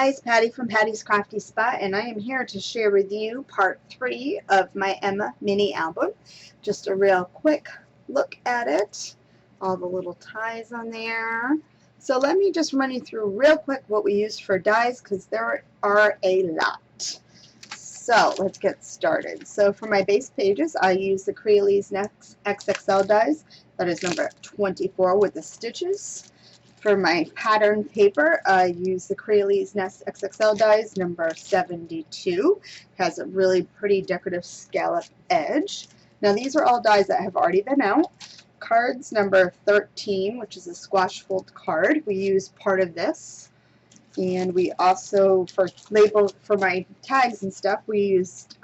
guys, Patty from Patty's Crafty Spot, and I am here to share with you part 3 of my Emma mini album. Just a real quick look at it. All the little ties on there. So let me just run you through real quick what we used for dies, because there are a lot. So let's get started. So for my base pages, I use the Crealies XXL dies. That is number 24 with the stitches. For my pattern paper, I use the Crealies XXL dies number 72. Has a really pretty decorative scallop edge. Now these are all dies that have already been out. Cards number 13, which is a squash fold card. We used part of this. And we also, for labels, for my tags and stuff, we used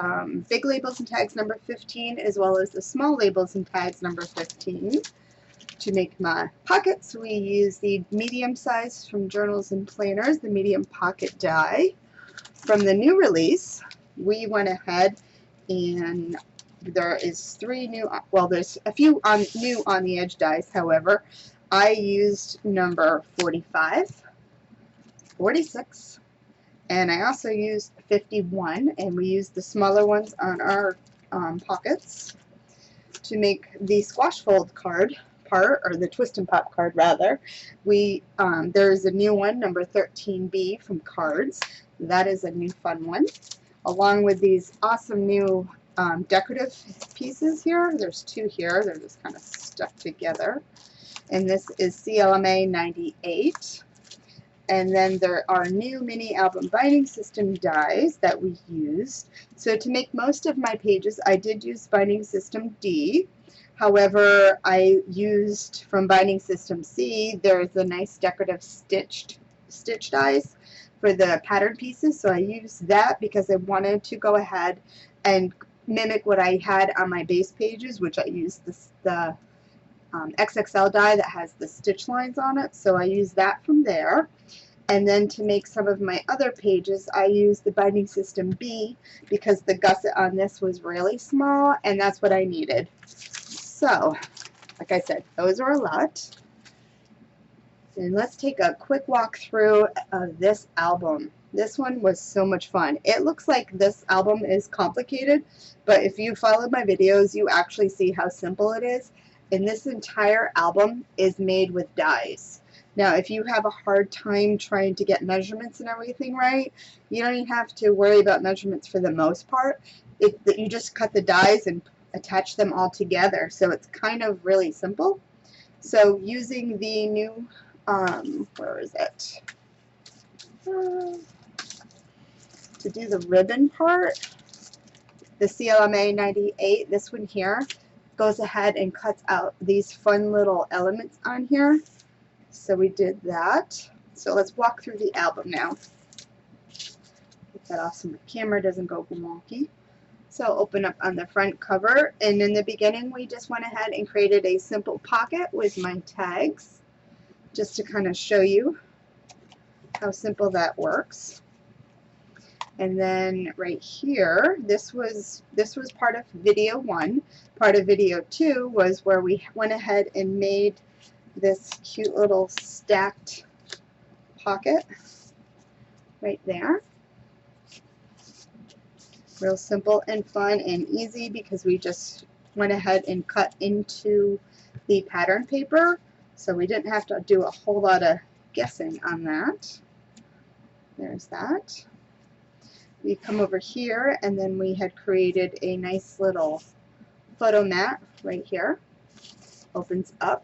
big labels and tags number 15, as well as the small labels and tags number 15. To make my pockets, we use the medium size from Journals and Planners, the medium pocket die. From the new release, we went ahead and there is 3 new, well, there's a few new on the edge dies. However, I used number 45, 46, and I also used 51, and we used the smaller ones on our pockets to make the squash fold card part, or the twist and pop card rather. There's a new one, number 13B from Cards. That is a new fun one, along with these awesome new decorative pieces here. There's 2 here. They're just kind of stuck together. And this is CLMA 98. And then there are new mini album binding system dies that we used. So to make most of my pages, I did use binding system D. However, I used from binding system C, there's a nice decorative stitch dies for the pattern pieces. So I used that because I wanted to go ahead and mimic what I had on my base pages, which I used the XXL die that has the stitch lines on it. So I used that from there. And then to make some of my other pages, I used the binding system B because the gusset on this was really small, and that's what I needed. So, like I said, those are a lot. And let's take a quick walk through of this album. This one was so much fun. It looks like this album is complicated, but if you followed my videos, you actually see how simple it is. And this entire album is made with dies. Now, if you have a hard time trying to get measurements and everything right, you don't even have to worry about measurements for the most part. You just cut the dies and attach them all together. So it's kind of really simple. So using the new, where is it? To do the ribbon part, the CLMA 98, this one here, goes ahead and cuts out these fun little elements on here. So we did that. So let's walk through the album now. Get that off so my camera doesn't go wonky. So open up on the front cover, and in the beginning we just went ahead and created a simple pocket with my tags, just to kind of show you how simple that works. And then right here, this was part of video 1. Part of video 2 was where we went ahead and made this cute little stacked pocket right there. Real simple and fun and easy because we just went ahead and cut into the pattern paper, so we didn't have to do a whole lot of guessing on that. There's that. We come over here, and then we had created a nice little photo mat right here. Opens up.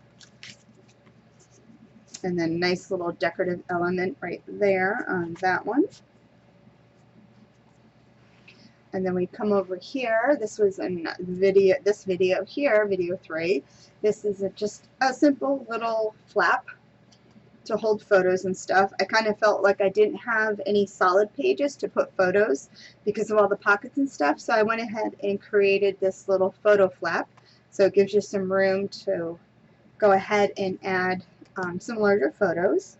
And then nice little decorative element right there on that one. And then we come over here. This was in this video here, video 3. This is just a simple little flap to hold photos and stuff. I kind of felt like I didn't have any solid pages to put photos because of all the pockets and stuff. So I went ahead and created this little photo flap. So it gives you some room to go ahead and add some larger photos.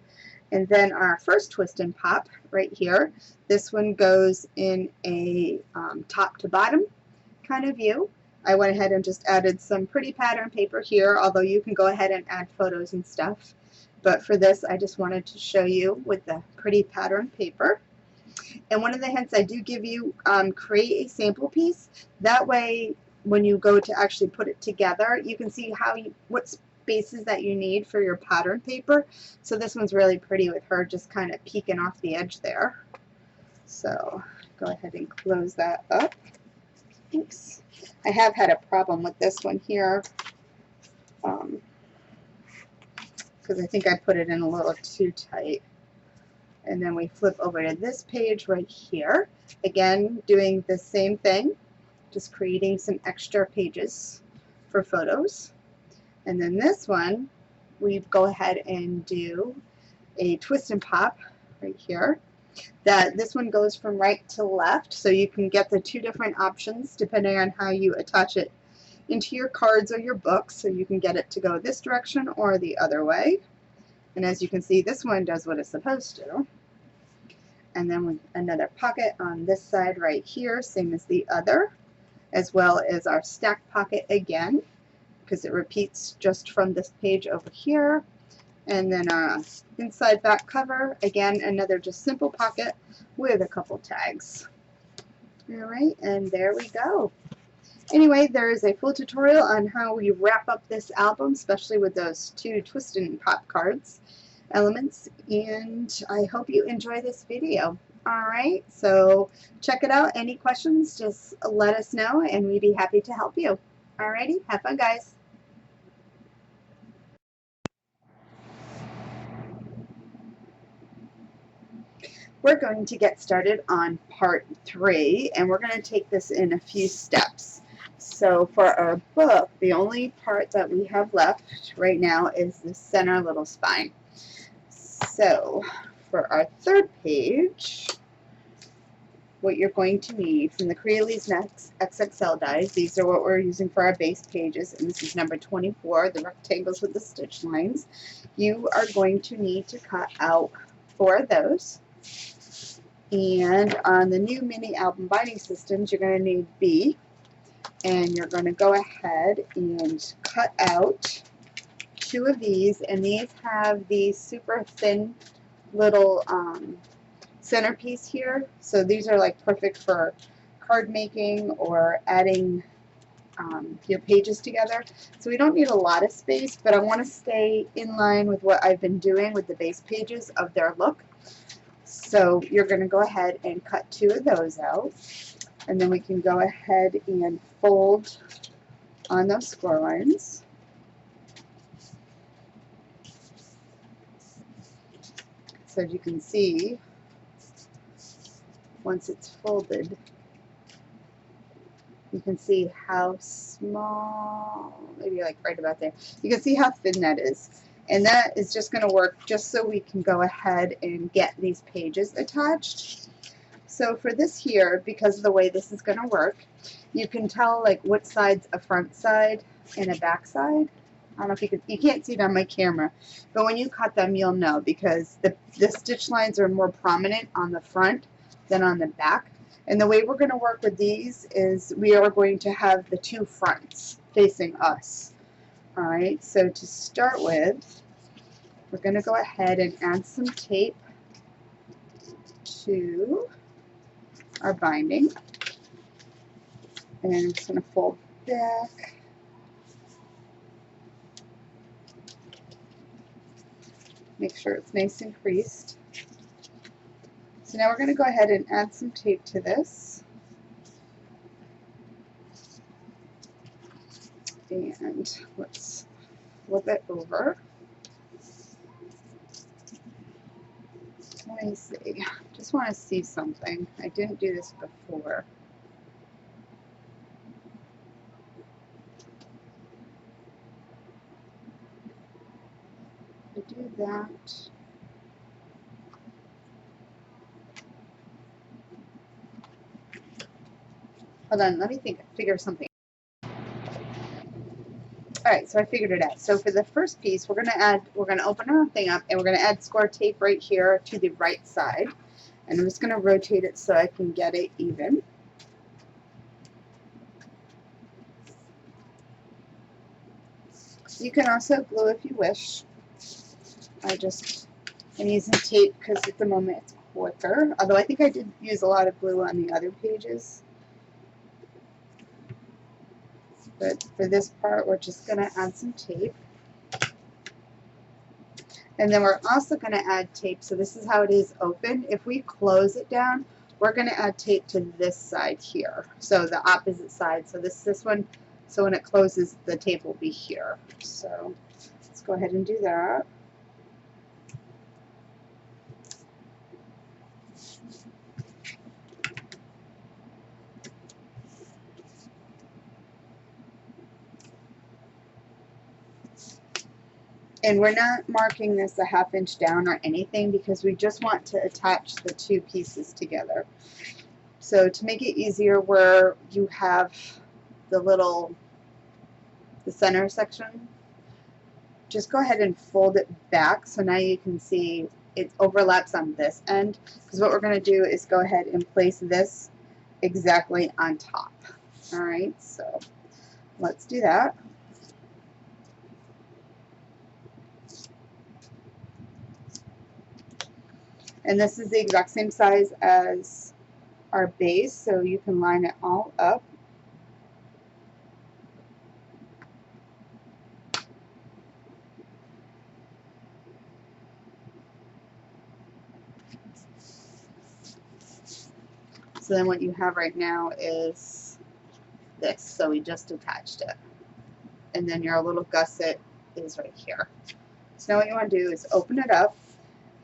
And then our first twist and pop right here, this one goes in a top to bottom kind of view. I went ahead and just added some pretty pattern paper here, although you can go ahead and add photos and stuff. But for this, I just wanted to show you with the pretty pattern paper. And one of the hints I do give you, create a sample piece. That way, when you go to actually put it together, you can see what spaces that you need for your pattern paper. So this one's really pretty with her just kind of peeking off the edge there. So go ahead and close that up. Oops. I have had a problem with this one here because I think I put it in a little too tight. And then we flip over to this page right here. Again, doing the same thing, just creating some extra pages for photos. And then this one, we go ahead and do a twist and pop right here. This one goes from right to left, so you can get the two different options depending on how you attach it into your cards or your books. So you can get it to go this direction or the other way. And as you can see, this one does what it's supposed to. And then with another pocket on this side right here, same as the other, as well as our stack pocket again, because it repeats just from this page over here. And then inside back cover, again, another just simple pocket with a couple tags. All right, and there we go. Anyway, there is a full tutorial on how we wrap up this album, especially with those two twist and pop cards elements, and I hope you enjoy this video. All right, so check it out. Any questions, just let us know and we'd be happy to help you. All righty, have fun, guys. We're going to get started on part 3, and we're going to take this in a few steps. So for our book, the only part that we have left right now is the center little spine. So for our third page, what you're going to need from the Crealies XXL dies, these are what we're using for our base pages, and this is number 24, the rectangles with the stitch lines. You are going to need to cut out 4 of those. And on the new mini album binding systems, you're going to need B, and you're going to go ahead and cut out 2 of these, and these have these super thin little centerpiece here, so these are like perfect for card making or adding your pages together. So we don't need a lot of space, but I want to stay in line with what I've been doing with the base pages of their look. So you're going to go ahead and cut 2 of those out, and then we can go ahead and fold on those score lines. So as you can see, once it's folded, you can see how small, maybe like right about there, you can see how thin that is. And that is just going to work just so we can go ahead and get these pages attached. So for this here, because of the way this is going to work, you can tell like what side's a front side and a back side. I don't know if you can't see it on my camera, but when you cut them, you'll know, because the stitch lines are more prominent on the front than on the back. And the way we're going to work with these is we are going to have the 2 fronts facing us. All right, so to start with, we're going to go ahead and add some tape to our binding. And I'm just going to fold back. Make sure it's nice and creased. So now we're going to go ahead and add some tape to this. And let's flip it over. Let me see. Just want to see something. I didn't do this before. I do that. Hold on, let me figure something. Alright, so I figured it out. So for the first piece, we're gonna open our thing up and we're gonna add score tape right here to the right side. And I'm just gonna rotate it so I can get it even. You can also glue if you wish. I'm using tape because at the moment it's quicker. Although I think I did use a lot of glue on the other pages. But for this part, we're just going to add some tape. And then we're also going to add tape. So this is how it is open. If we close it down, we're going to add tape to this side here. So the opposite side. So this one, so when it closes, the tape will be here. So let's go ahead and do that. And we're not marking this a ½ inch down or anything because we just want to attach the two pieces together. So to make it easier, where you have the center section, just go ahead and fold it back so now you can see it overlaps on this end, because what we're going to do is go ahead and place this exactly on top. Alright, so let's do that. And this is the exact same size as our base, so you can line it all up. So then what you have right now is this, so we just attached it. And then your little gusset is right here. So now what you want to do is open it up.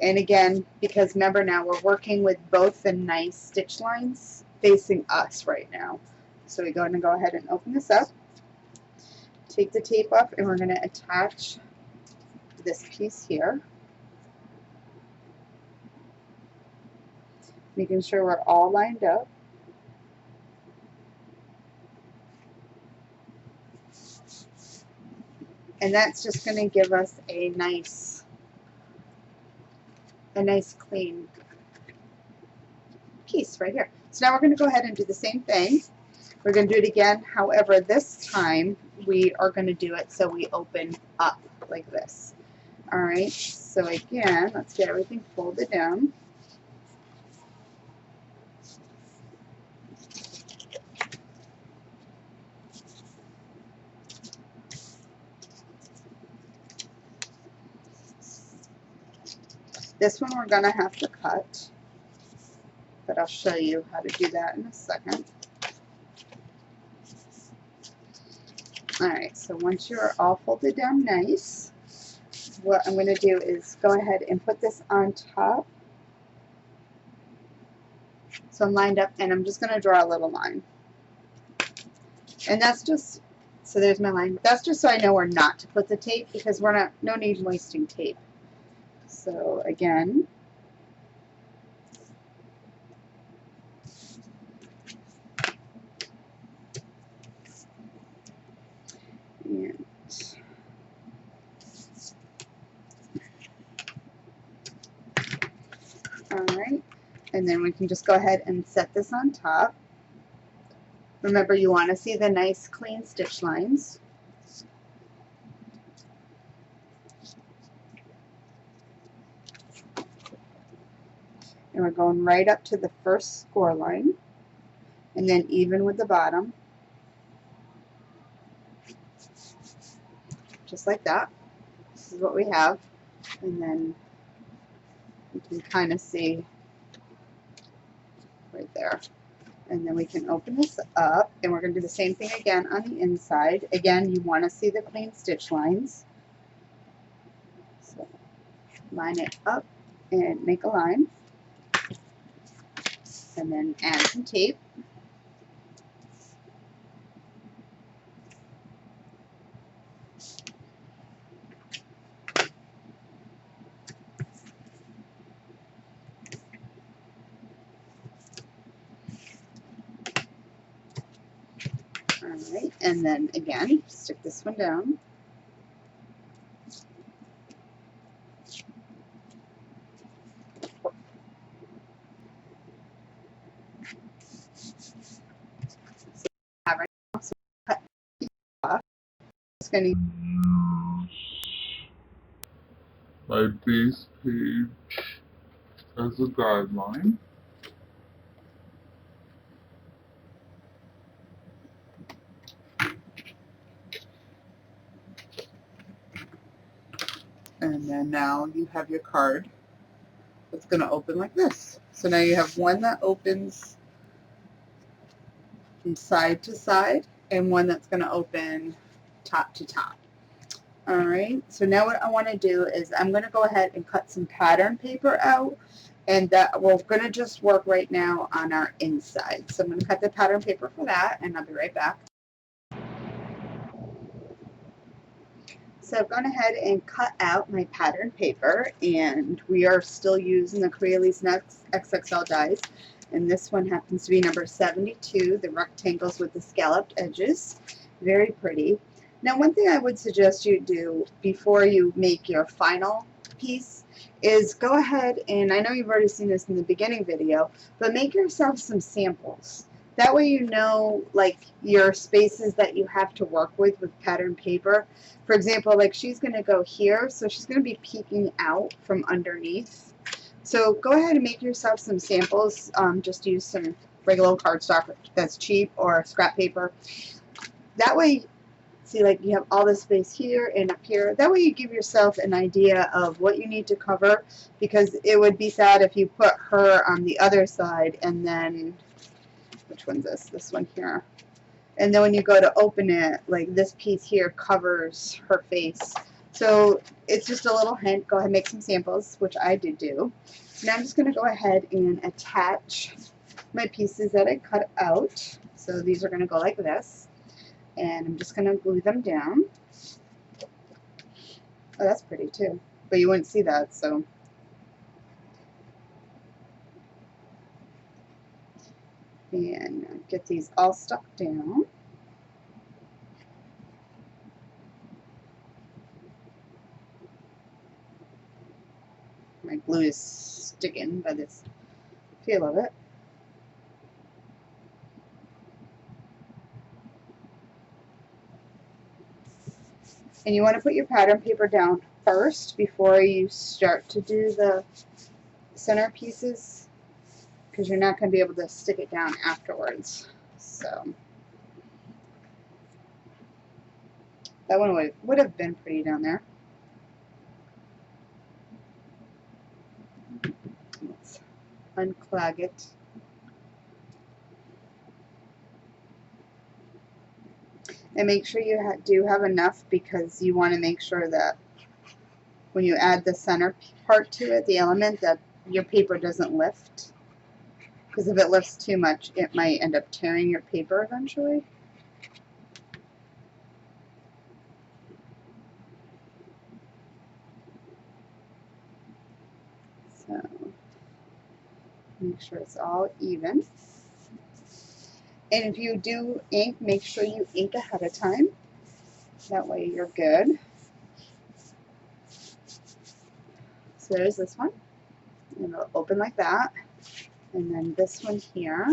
And again, because remember now we're working with both the nice stitch lines facing us right now. So we're going to go ahead and open this up, take the tape off, and we're going to attach this piece here. Making sure we're all lined up. And that's just going to give us a nice clean piece right here. So now we're going to go ahead and do the same thing. We're going to do it again. However, this time we are going to do it so we open up like this. Alright, so again, let's get everything folded down. This one we're going to have to cut, but I'll show you how to do that in a second. Alright, so once you're all folded down nice, what I'm going to do is go ahead and put this on top. So I'm lined up, and I'm just going to draw a little line. And that's just, so there's my line. That's just so I know where not to put the tape, because we're not, no need wasting tape. So again, and alright, and then we can just go ahead and set this on top. Remember, you want to see the nice clean stitch lines. And we're going right up to the first score line, and then even with the bottom, just like that. This is what we have, and then you can kind of see right there. And then we can open this up, and we're going to do the same thing again on the inside. Again, you want to see the clean stitch lines. So line it up and make a line, and then add some tape. Alright, and then again, stick this one down. So right now, so cut off. It's going to my base page as a guideline. And then now you have your card that's going to open like this. So now you have one that opens from side to side and one that's going to open top to top. Alright, so now what I want to do is I'm going to go ahead and cut some pattern paper out, and that we're going to just work right now on our inside. So I'm going to cut the pattern paper for that, and I'll be right back. So I've gone ahead and cut out my pattern paper, and we are still using the Crealies XXL dies, and this one happens to be number 72, the rectangles with the scalloped edges. Very pretty. Now, one thing I would suggest you do before you make your final piece is go ahead, and I know you've already seen this in the beginning video, but make yourself some samples. That way you know, like, your spaces that you have to work with pattern paper. For example, like, she's going to go here, so she's going to be peeking out from underneath. So go ahead and make yourself some samples. Just use some regular cardstock that's cheap or scrap paper. That way, see, like, you have all this space here and up here. That way you give yourself an idea of what you need to cover, because it would be sad if you put her on the other side and then, which one's this? This one here. And then when you go to open it, like, this piece here covers her face. So it's just a little hint. Go ahead and make some samples, which I did do. Now I'm just going to go ahead and attach my pieces that I cut out. So these are going to go like this. And I'm just going to glue them down. Oh, that's pretty too. But you wouldn't see that, so. And get these all stuck down. My glue is sticking by this feel of it. And you want to put your pattern paper down first before you start to do the center pieces, because you're not going to be able to stick it down afterwards. So that one would have been pretty down there. Let's unclag it. And make sure you do have enough, because you want to make sure that when you add the center part to it, the element, that your paper doesn't lift. Because if it lifts too much, it might end up tearing your paper eventually. So make sure it's all even. And if you do ink, make sure you ink ahead of time. That way you're good. So there's this one. And it'll open like that. And then this one here.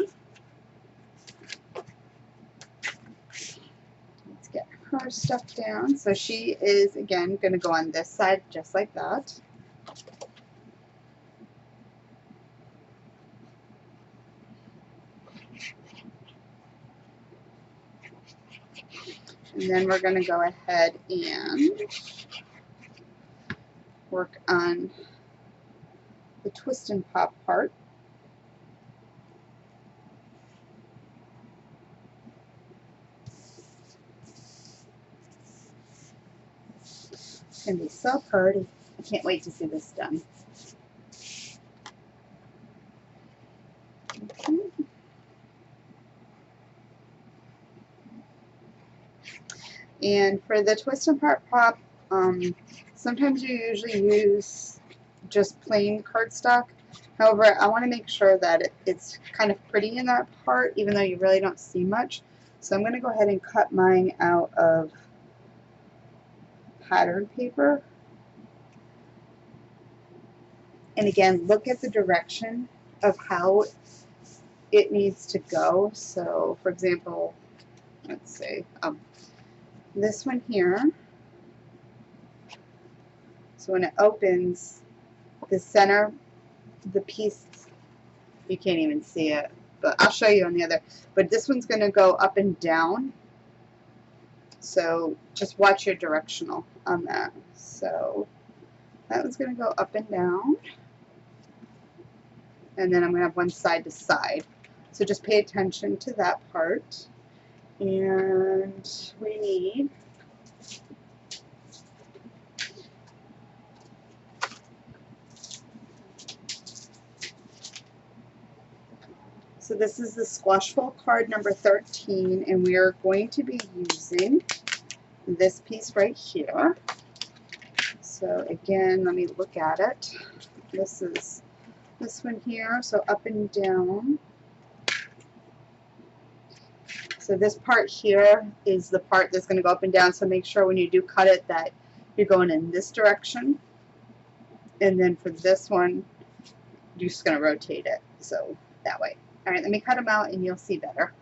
Let's get her stuff down. So she is, again, going to go on this side just like that. And then we're going to go ahead and work on the twist and pop part. It's going to be so pretty. I can't wait to see this done. Okay. And for the twist and pop, sometimes you usually use just plain cardstock. However, I want to make sure that it's kind of pretty in that part, even though you really don't see much. So I'm going to go ahead and cut mine out of pattern paper. And again, look at the direction of how it needs to go. So, for example, let's say this one here, So when it opens, the center, the piece, you can't even see it, but I'll show you on the other. But this one's going to go up and down. So just watch your directional on that. So that one's going to go up and down. And then I'm going to have one side to side. So just pay attention to that part. And we need so this is the squash fold card number 13, and we are going to be using this piece right here. So again, let me look at it. This is this one here, so up and down. So this part here is the part that's going to go up and down, so make sure when you do cut it that you're going in this direction. And then for this one, you're just going to rotate it, so that way. All right, let me cut them out and you'll see better.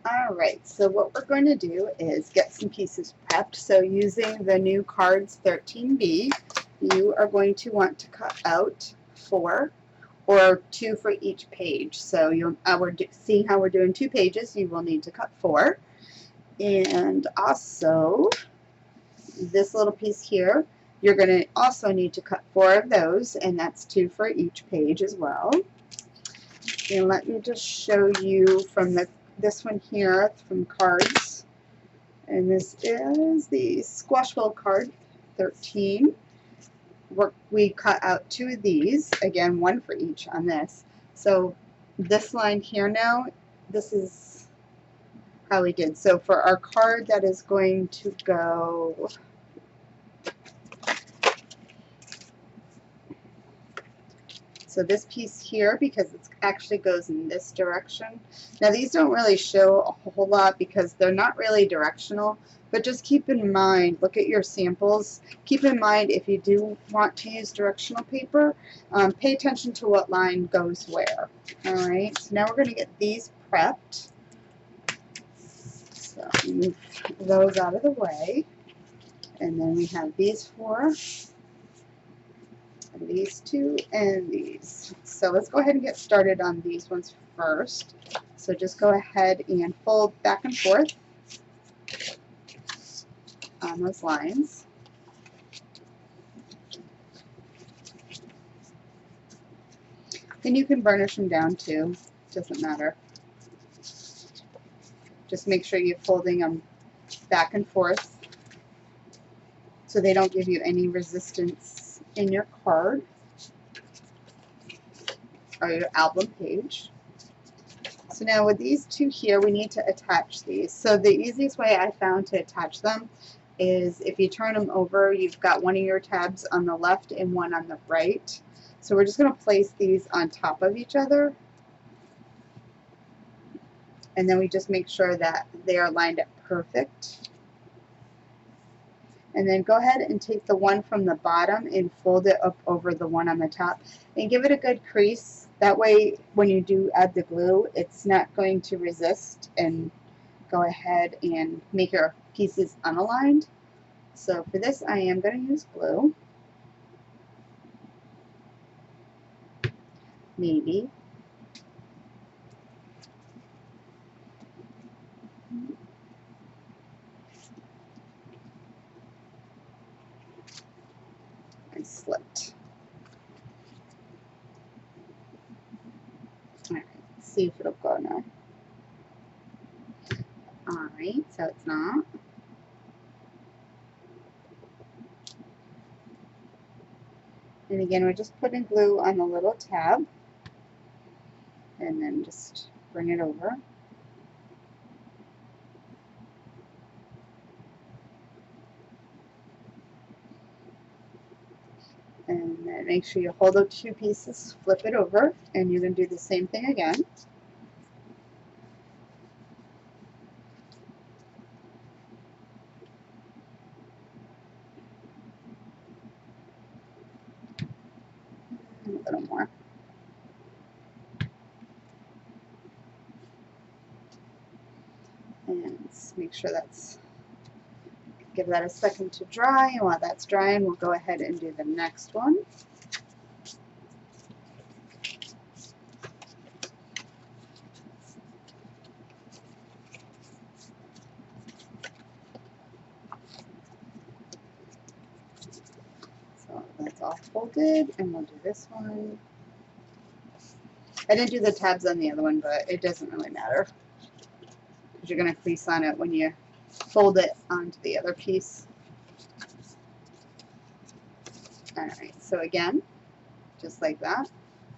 All right, so what we're going to do is get some pieces prepped. So using the new cards 13B, you are going to want to cut out 4 or 2 for each page. So you'll, seeing how we're doing 2 pages, you will need to cut 4. And also, this little piece here, you're going to also need to cut 4 of those, and that's 2 for each page as well. And let me just show you from this one here from cards. And this is the squash fold card 13. We cut out 2 of these, again 1 for each on this. So this line here now, this is how we did. So for our card that is going to go, so this piece here, because it actually goes in this direction. Now these don't really show a whole lot because they're not really directional, but just keep in mind, look at your samples. Keep in mind if you do want to use directional paper, pay attention to what line goes where. Alright, so now we're going to get these prepped. So move those out of the way. And then we have these 4. And these 2 and these. So let's go ahead and get started on these ones first. So just go ahead and fold back and forth on those lines. And you can burnish them down too, doesn't matter. Just make sure you're folding them back and forth so they don't give you any resistance in your card or your album page. So now with these 2 here, we need to attach these. So the easiest way I found to attach them is if you turn them over, you've got one of your tabs on the left and one on the right. So we're just going to place these on top of each other. And then we just make sure that they are lined up perfect. And then go ahead and take the one from the bottom and fold it up over the one on the top. And give it a good crease. That way when you do add the glue, it's not going to resist and go ahead and make your pieces unaligned. So for this I am going to use glue. Maybe. I slipped. Alright, see if it'll go now. Alright, so it's not. And again, we're just putting glue on the little tab. And then just bring it over. And then make sure you hold up 2 pieces, flip it over, and you're going to do the same thing again. A little more. And make sure that's Give that a second to dry, and while that's drying, we'll go ahead and do the next one. So that's all folded, and we'll do this one. I didn't do the tabs on the other one, but it doesn't really matter because you're going to crease on it when you fold it onto the other piece. Alright, so again, just like that,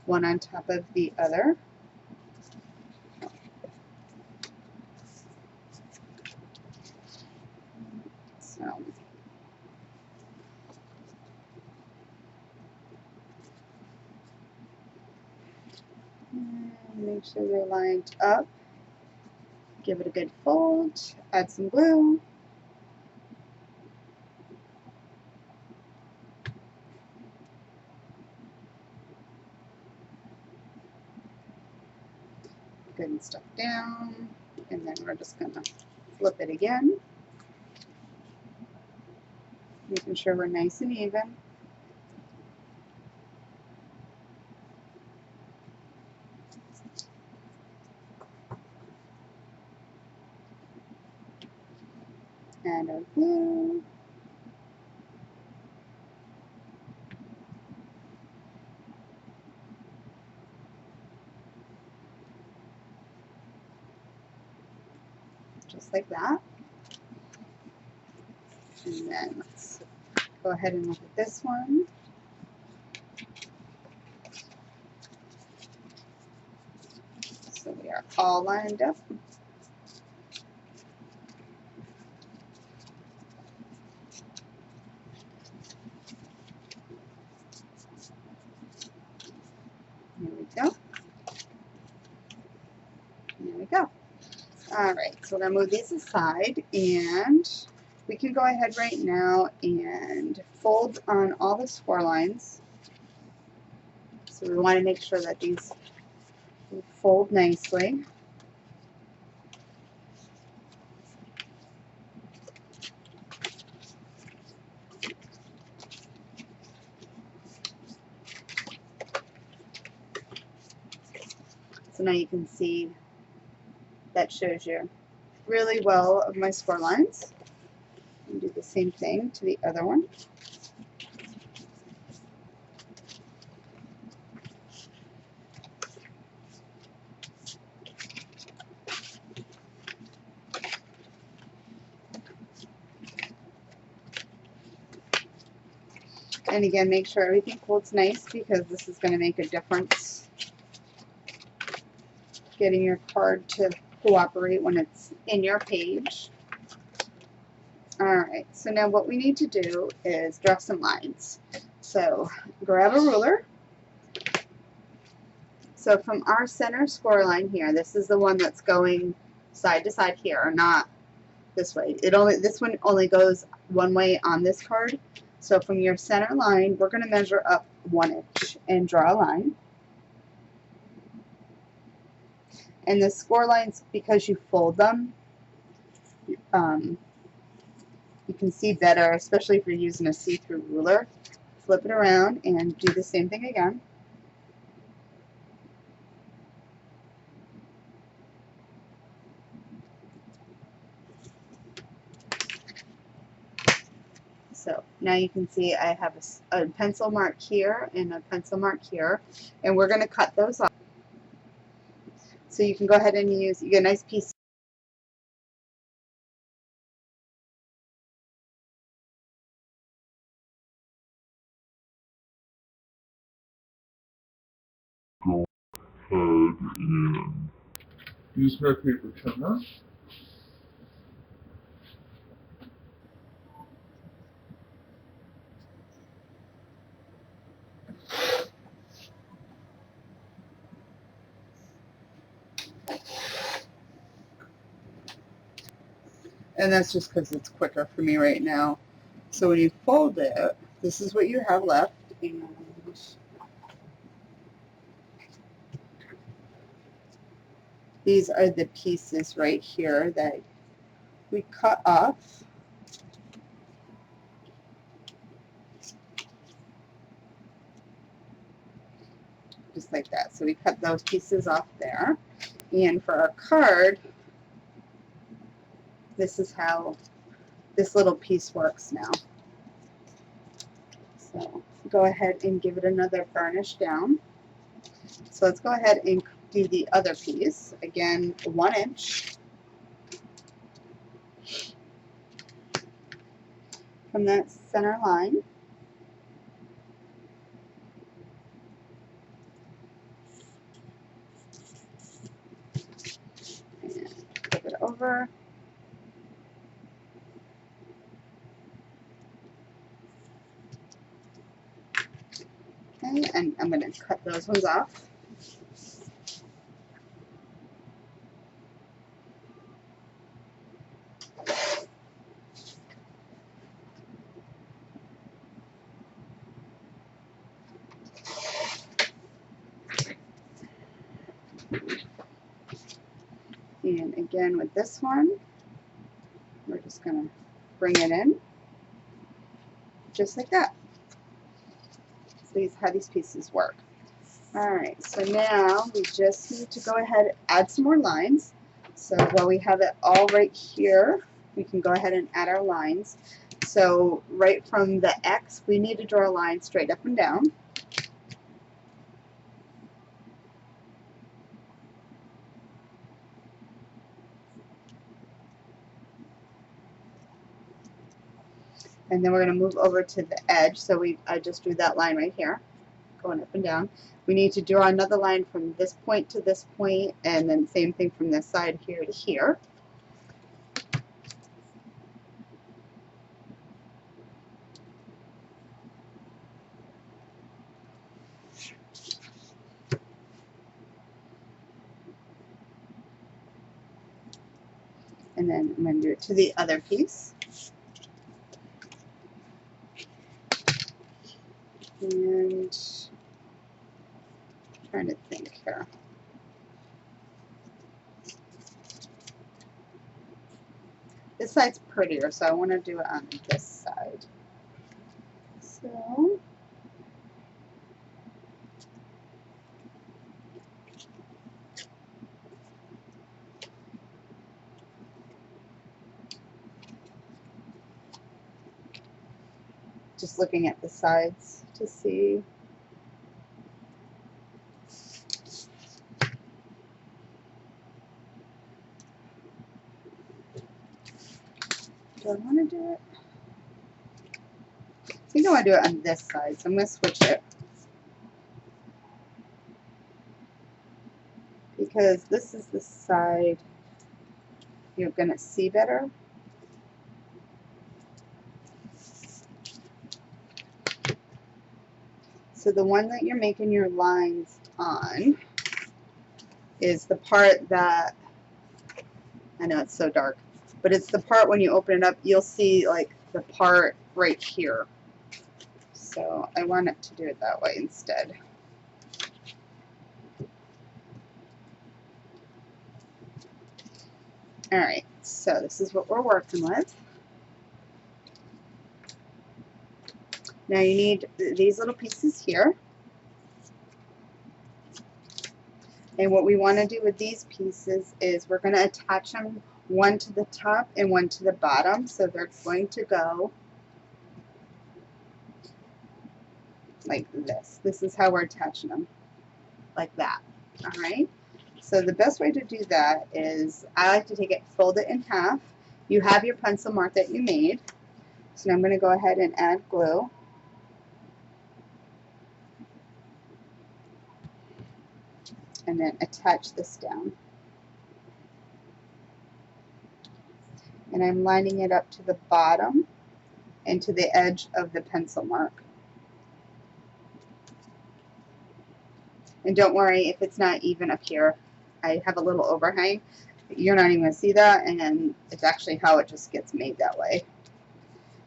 one on top of the other. So make sure they're lined up. Give it a good fold. Add some glue. Good and stuff down. And then we're just going to flip it again. Making sure we're nice and even. And our glue. Just like that. And then let's go ahead and look at this one. So we are all lined up. Here we go. There we go. Alright, so we're going to move these aside, and we can go ahead right now and fold on all the score lines. So we want to make sure that these fold nicely. So now you can see that shows you really well of my score lines. And do the same thing to the other one. And again, make sure everything folds nice because this is going to make a difference getting your card to cooperate when it's in your page. Alright, so now what we need to do is draw some lines. So grab a ruler. So from our center score line here, this is the one that's going side to side here, not this way. This one only goes one way on this card. So from your center line, we're going to measure up 1 inch and draw a line. And the score lines, because you fold them, you can see better, especially if you're using a see-through ruler. Flip it around and do the same thing again. So now you can see I have a pencil mark here and a pencil mark here, and we're going to cut those off. So you can go ahead and you get a nice piece. Go ahead and use my paper trimmer. And that's just because it's quicker for me right now. So when you fold it, this is what you have left. And these are the pieces right here that we cut off. just like that. So we cut those pieces off there. And for our card, this is how this little piece works now. So go ahead and give it another burnish down. So let's go ahead and do the other piece. Again, 1 inch from that center line. And flip it over. Okay, and I'm going to cut those ones off. And again with this one, we're just going to bring it in just like that. So these how these pieces work. Alright, so now we just need to go ahead and add some more lines. So while we have it all right here, we can go ahead and add our lines. So right from the X, we need to draw a line straight up and down. And then we're going to move over to the edge. So I just drew that line right here, going up and down. We need to draw another line from this point to this point, and then same thing from this side here to here. And then I'm going to do it to the other piece. And I'm trying to think here. This side's prettier, so I want to do it on this side. So just looking at the sides to see. Do I want to do it? I think I want to do it on this side, so I'm going to switch it. Because this is the side you're going to see better. So the one that you're making your lines on is the part that, I know it's so dark, but it's the part when you open it up, you'll see like the part right here. So I want it to do it that way instead. Alright, so this is what we're working with. Now you need these little pieces here. And what we want to do with these pieces is we're going to attach them one to the top and one to the bottom. So they're going to go like this. This is how we're attaching them, like that. Alright? So the best way to do that is I like to take it, fold it in half. You have your pencil mark that you made. So now I'm going to go ahead and add glue. And then attach this down. And I'm lining it up to the bottom and to the edge of the pencil mark. And don't worry if it's not even up here. I have a little overhang. You're not even going to see that, and it's actually how it just gets made that way.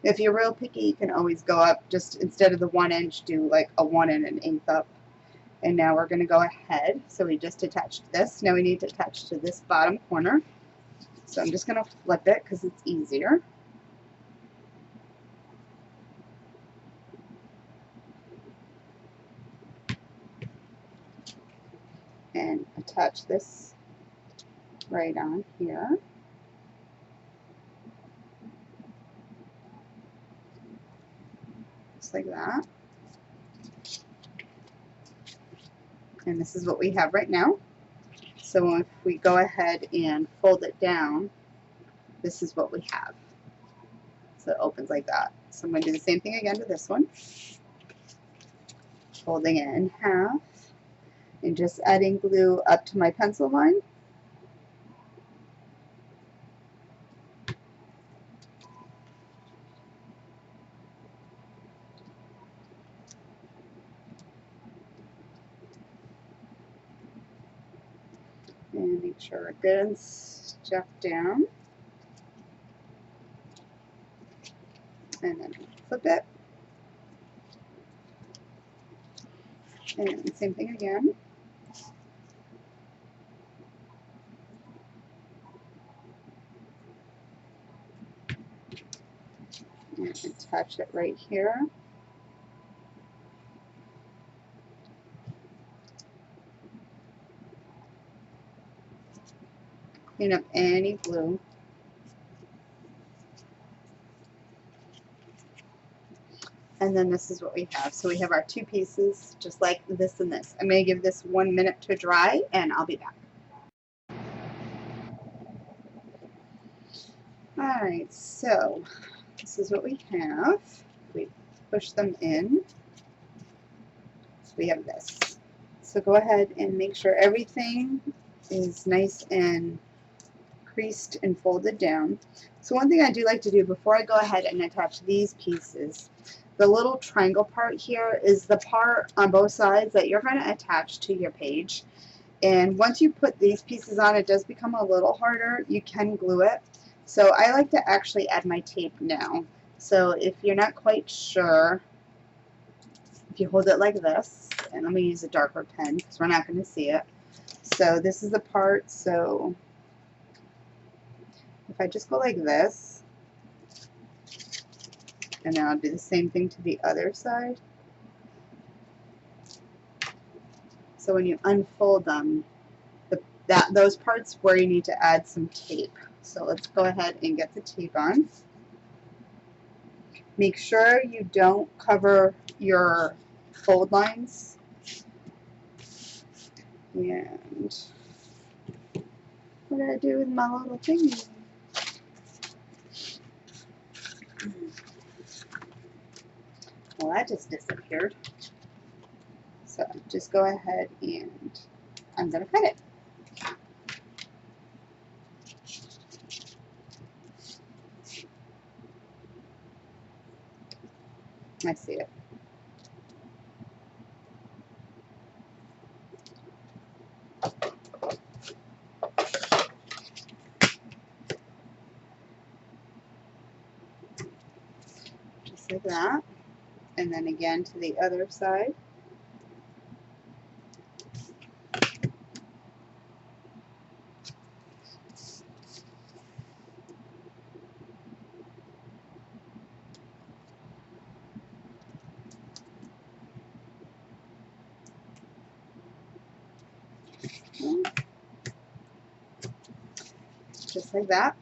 If you're real picky, you can always go up, just instead of the 1 inch, do like a 1 1/8 up. And now we're going to go ahead. So we just attached this. Now we need to attach to this bottom corner. So I'm just going to flip it because it's easier. and attach this right on here. Just like that. And this is what we have right now. So if we go ahead and fold it down, this is what we have. So it opens like that. So I'm going to do the same thing again to this one. Folding it in half and just adding glue up to my pencil line. And make sure we're good and stuck down. And then flip it. And same thing again. And attach it right here. Clean up any glue. And then this is what we have. So we have our two pieces, just like this and this. I'm going to give this 1 minute to dry, and I'll be back. Alright, so this is what we have. We push them in. We have this. So go ahead and make sure everything is nice and creased and folded down. So one thing I do like to do before I go ahead and attach these pieces, the little triangle part here is the part on both sides that you're going to attach to your page. And once you put these pieces on, it does become a little harder. You can glue it. So I like to actually add my tape now. So if you're not quite sure, if you hold it like this, and I'm going to use a darker pen because we're not going to see it. So this is the part, so if I just go like this, and then I'll do the same thing to the other side. So when you unfold them, those parts where you need to add some tape. So let's go ahead and get the tape on. Make sure you don't cover your fold lines. And what did I do with my little thingy? Well, that just disappeared. So just go ahead and I'm going to cut it. I see it. Just like that. And then again to the other side. Just like that.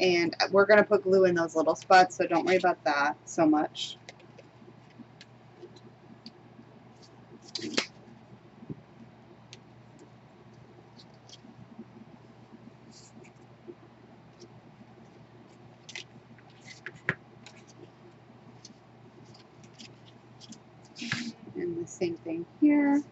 And we're going to put glue in those little spots, so don't worry about that so much. And the same thing here.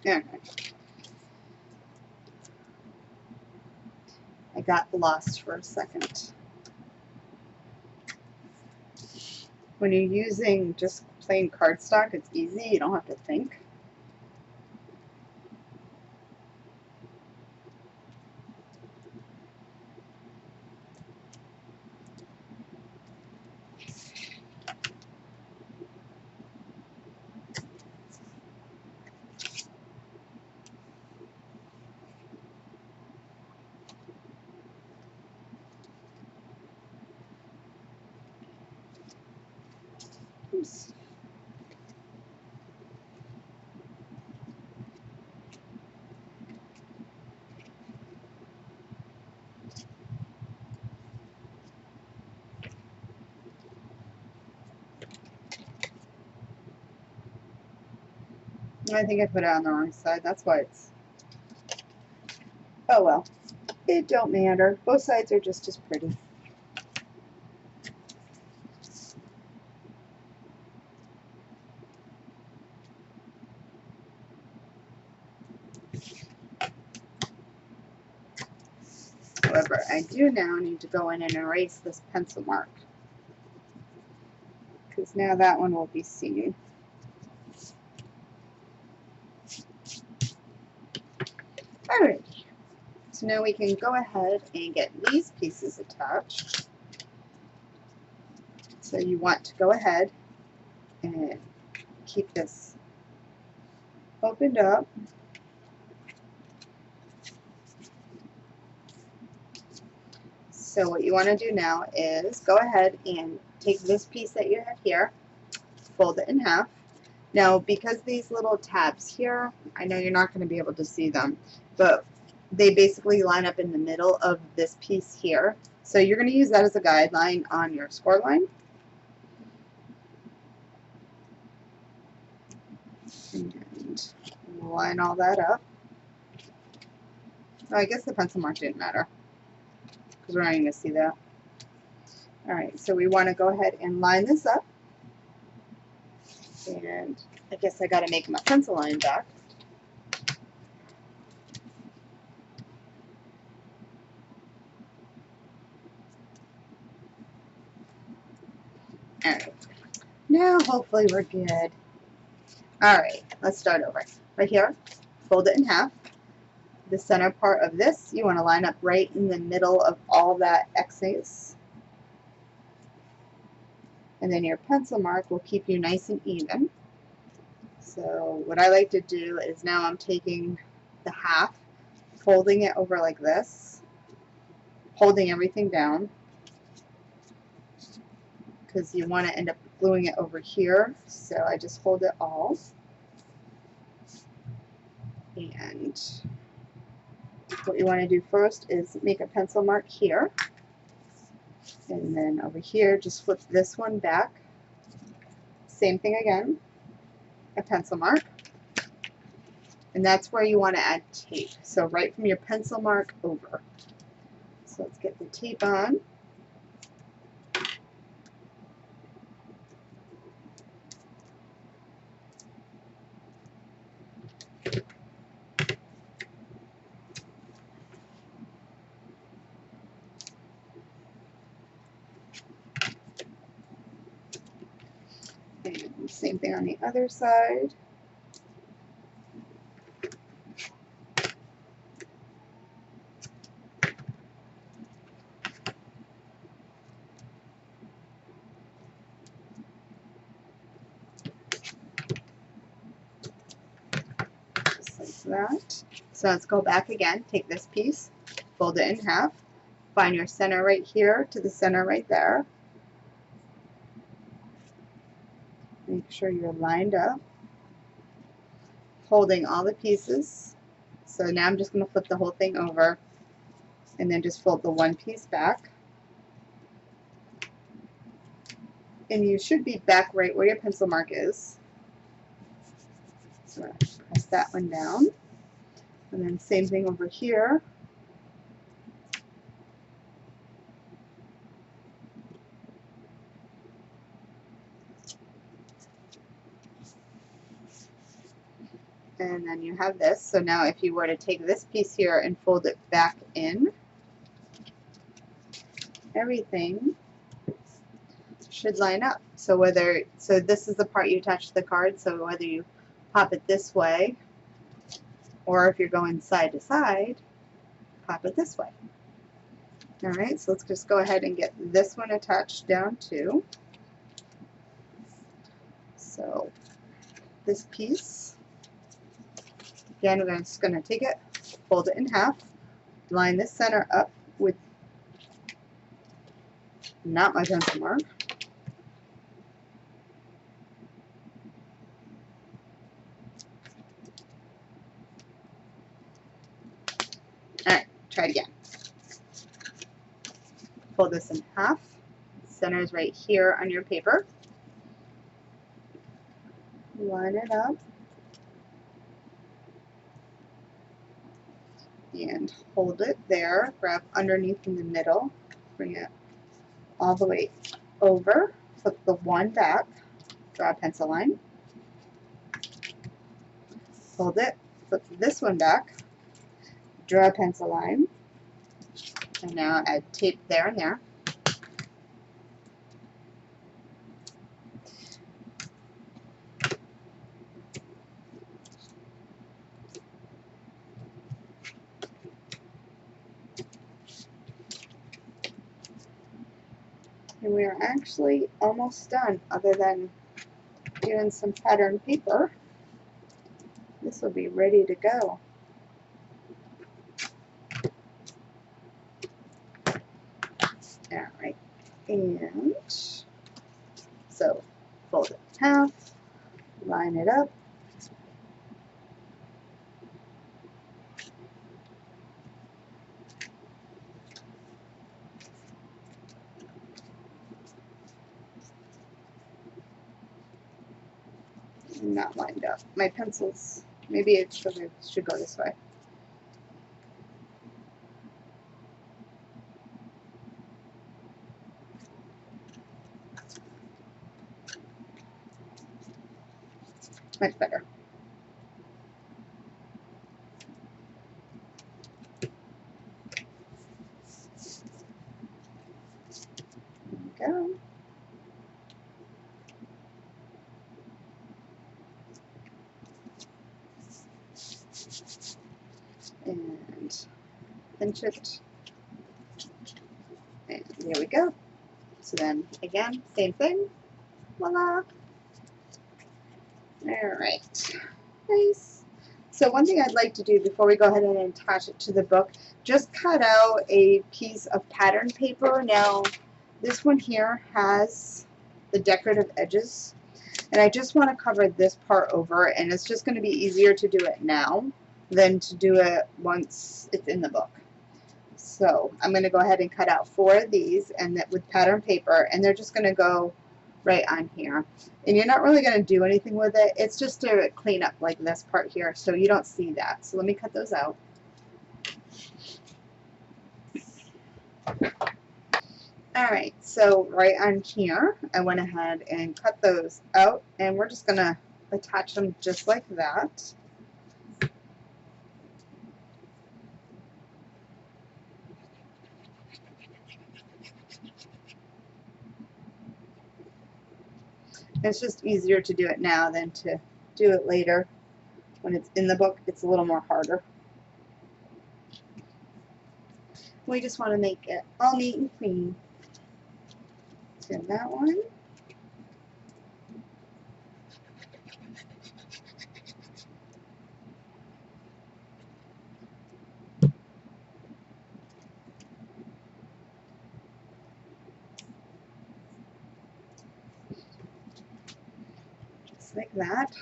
Okay. I got lost for a second. When you're using just plain cardstock, it's easy. You don't have to think. Oops. I think I put it on the wrong side. That's why it's... Oh well. It don't matter. Both sides are just as pretty. However, I do now need to go in and erase this pencil mark, because now that one will be seen. Alright, so now we can go ahead and get these pieces attached. So you want to go ahead and keep this opened up. So what you want to do now is go ahead and take this piece that you have here, fold it in half. Now, because these little tabs here, I know you're not going to be able to see them, but they basically line up in the middle of this piece here. So you're going to use that as a guideline on your score line. And line all that up. Oh, I guess the pencil mark didn't matter, because we're not even going to see that. Alright, so we want to go ahead and line this up. And I guess I got to make my pencil line back. Alright, now hopefully we're good. Alright, let's start over. Right here, fold it in half. The center part of this, you want to line up right in the middle of all that excess. And then your pencil mark will keep you nice and even. So what I like to do is now I'm taking the half, folding it over like this, holding everything down, because you want to end up gluing it over here. So I just fold it all. And what you want to do first is make a pencil mark here. And then over here, just flip this one back. Same thing again, a pencil mark. And that's where you want to add tape. So right from your pencil mark over. So let's get the tape on. And same thing on the other side. Just like that. So let's go back again. Take this piece, fold it in half, find your center right here to the center right there. Make sure you're lined up, holding all the pieces. So now I'm just going to flip the whole thing over and then just fold the one piece back. And you should be back right where your pencil mark is. So press that one down. And then same thing over here. And then you have this. So now if you were to take this piece here and fold it back in, everything should line up. So this is the part you attach to the card, so whether you pop it this way or if you're going side to side, pop it this way. Alright, so let's just go ahead and get this one attached down too. So this piece, again, we're just going to take it, fold it in half, line this center up with not my pencil mark, Alright, try it again. Fold this in half. Center is right here on your paper. Line it up. And hold it there. Grab underneath in the middle. Bring it all the way over. Flip the one back. Draw a pencil line. Hold it. Flip this one back. Draw a pencil line. And now add tape there and there. And we are actually almost done, other than doing some pattern paper. This will be ready to go. Alright, and so fold it in half, line it up. Not lined up. My pencils, maybe it should go this way. Much better. There we go. And pinch it. And there we go. So then, again, same thing. Voila. Alright. Nice. So one thing I'd like to do before we go ahead and attach it to the book, just cut out a piece of pattern paper. Now, this one here has the decorative edges. And I just want to cover this part over, and it's just going to be easier to do it now than to do it once it's in the book. So I'm going to go ahead and cut out 4 of these and that with pattern paper, and they're just going to go right on here. And you're not really going to do anything with it. It's just to clean up like this part here so you don't see that. So let me cut those out. Alright, so right on here, I went ahead and cut those out, and we're just going to attach them just like that. It's just easier to do it now than to do it later. When it's in the book, it's a little more harder. We just want to make it all neat and clean. So that one. Just like that.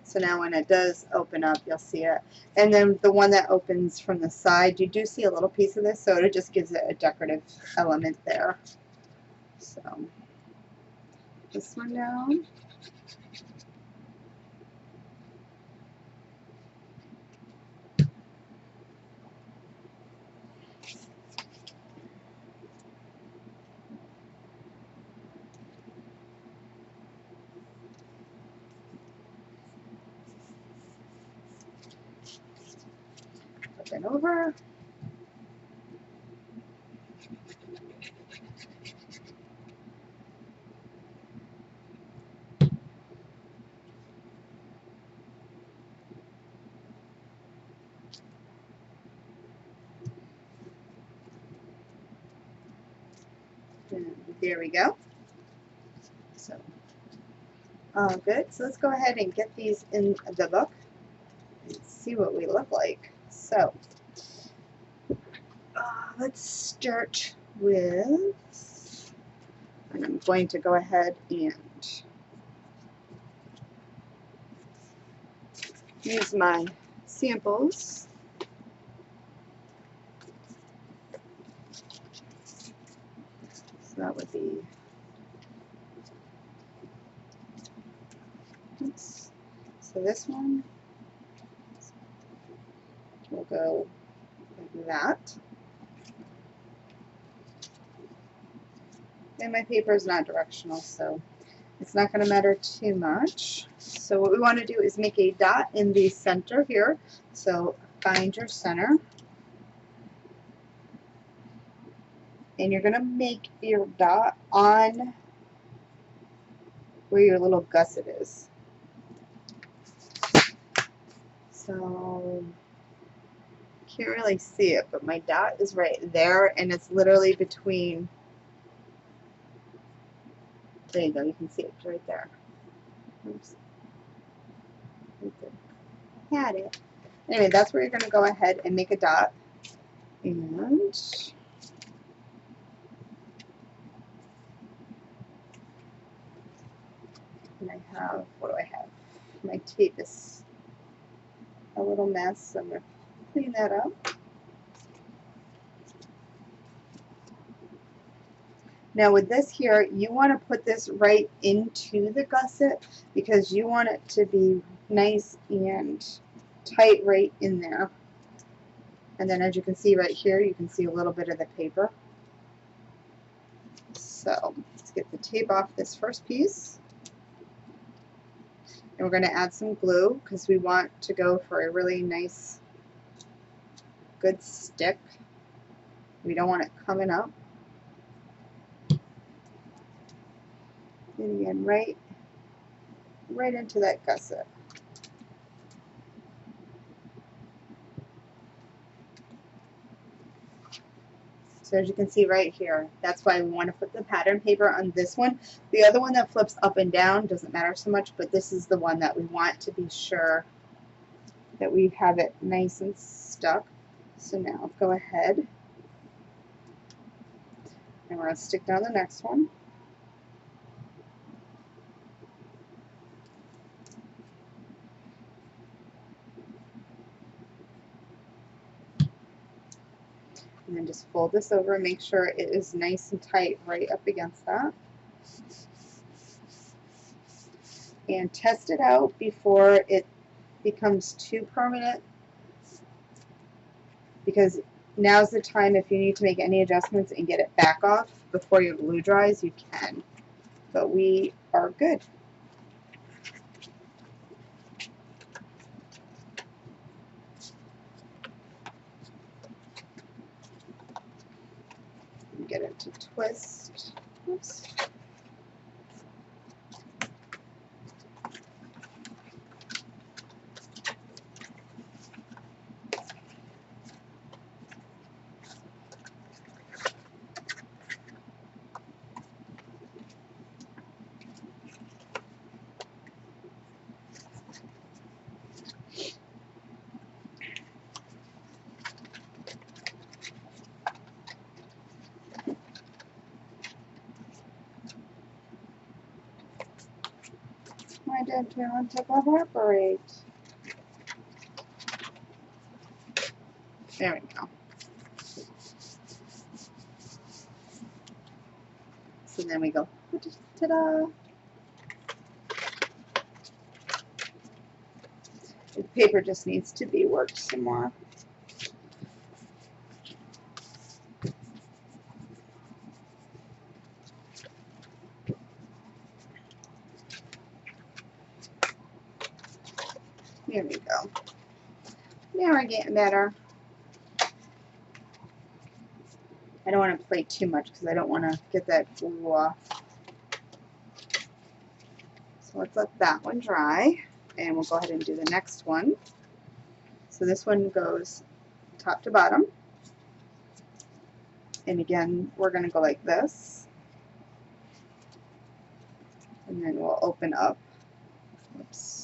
So now when it does open up, you'll see it. And then the one that opens from the side, you do see a little piece of this, so it just gives it a decorative element there. So this one down. Flip it over. And there we go. So, all good. So let's go ahead and get these in the book and see what we look like. So, let's start with, and I'm going to go ahead and use my samples. So that would be, oops. So this one will go like that. And my paper is not directional, so it's not going to matter too much. So what we want to do is make a dot in the center here. So find your center. And you're going to make your dot on where your little gusset is. So can't really see it, but my dot is right there, and it's literally between. There you go, you can see it right there. Oops. Right there. Had it. Anyway, that's where you're going to go ahead and make a dot. And I have, what do I have? My tape is a little mess, so I'm going to clean that up. Now with this here, you want to put this right into the gusset because you want it to be nice and tight right in there. And then as you can see right here, you can see a little bit of the paper. So let's get the tape off this first piece. And we're going to add some glue because we want to go for a really nice, good stick. We don't want it coming up. And again, right into that gusset. So as you can see right here, that's why we want to put the pattern paper on this one. The other one that flips up and down doesn't matter so much, but this is the one that we want to be sure that we have it nice and stuck. So now go ahead and we're going to stick down the next one. And then just fold this over and make sure it is nice and tight right up against that. And test it out before it becomes too permanent, because now's the time if you need to make any adjustments and get it back off before your glue dries, you can. But we are good. Get it to twist. Oops. I didn't want to evaporate. There we go. So then we go, ta-da! The paper just needs to be worked some more. There we go. Now we're getting better. I don't want to play too much because I don't want to get that glue off. So let's let that one dry, and we'll go ahead and do the next one. So this one goes top to bottom. And again, we're going to go like this. And then we'll open up. Oops.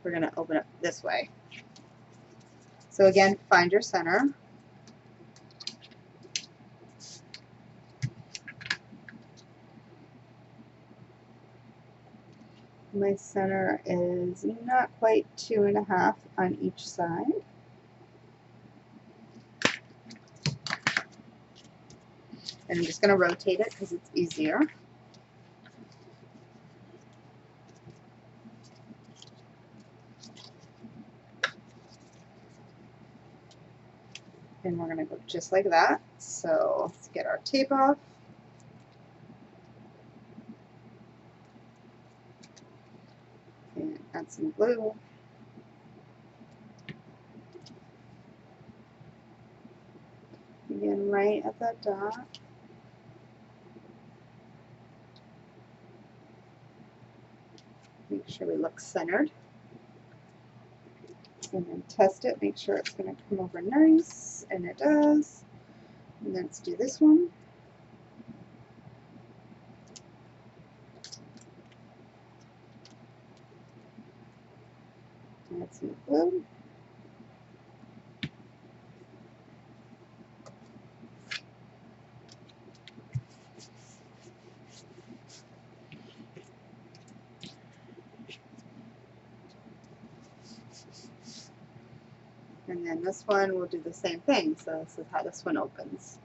We're going to open up this way. So again, find your center. My center is not quite 2.5 on each side. And I'm just going to rotate it because it's easier. And we're going to go just like that. So let's get our tape off. And add some glue. Begin right at that dot. Make sure we look centered. And then test it, make sure it's going to come over nice, and it does. And then let's do this one. Add some glue. And then this one we'll do the same thing. So this is how this one opens.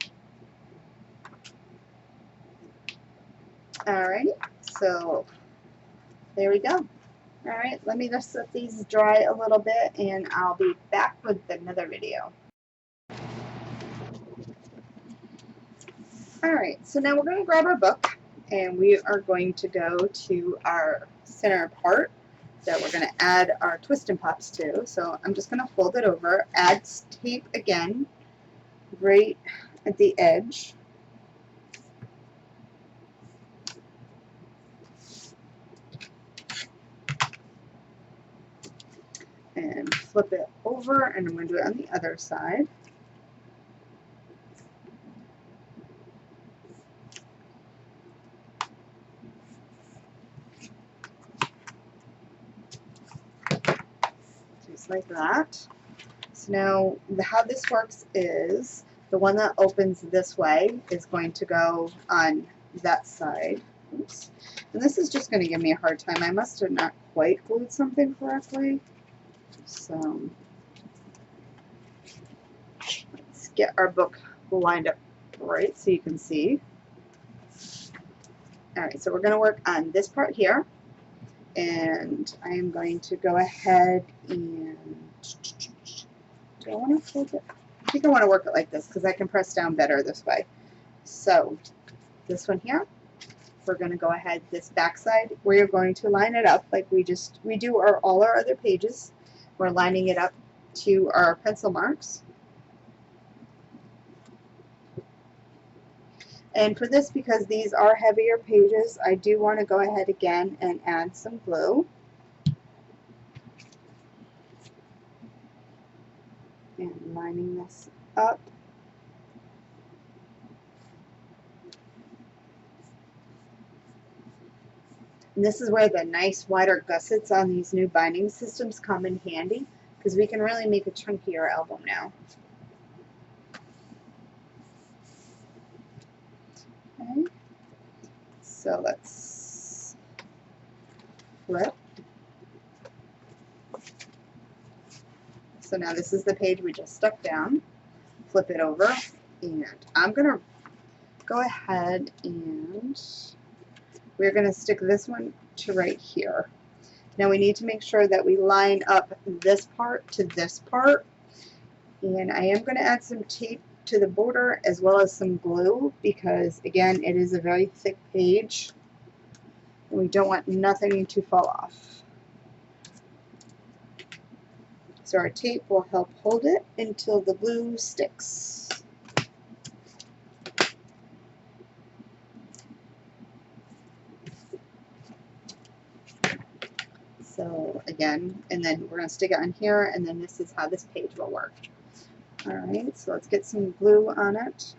Alrighty, so there we go. Alright, let me just let these dry a little bit and I'll be back with another video. Alright, so now we're going to grab our book and we are going to go to our center part that we're going to add our twist and pops to. So I'm just going to fold it over, add tape again right at the edge. And flip it over, and I'm going to do it on the other side. Just like that. So now how this works is the one that opens this way is going to go on that side. Oops. And this is just going to give me a hard time. I must have not quite glued something correctly. So let's get our book lined up right so you can see. Alright, so we're going to work on this part here. And I am going to go ahead and, do I want to fold it? I think I want to work it like this because I can press down better this way. So this one here, we're going to go ahead this back side, we're going to line it up like we do all our other pages. We're lining it up to our pencil marks. And for this, because these are heavier pages, I do want to go ahead again and add some glue. And lining this up. And this is where the nice wider gussets on these new binding systems come in handy, because we can really make a chunkier album now. Okay. So let's flip. So now this is the page we just stuck down. Flip it over, and I'm going to go ahead and we're going to stick this one to right here. Now we need to make sure that we line up this part to this part, and I am going to add some tape to the border as well as some glue because again it is a very thick page and we don't want nothing to fall off. So our tape will help hold it until the glue sticks. So again, and then we're going to stick it on here, and then this is how this page will work. Alright, so let's get some glue on it.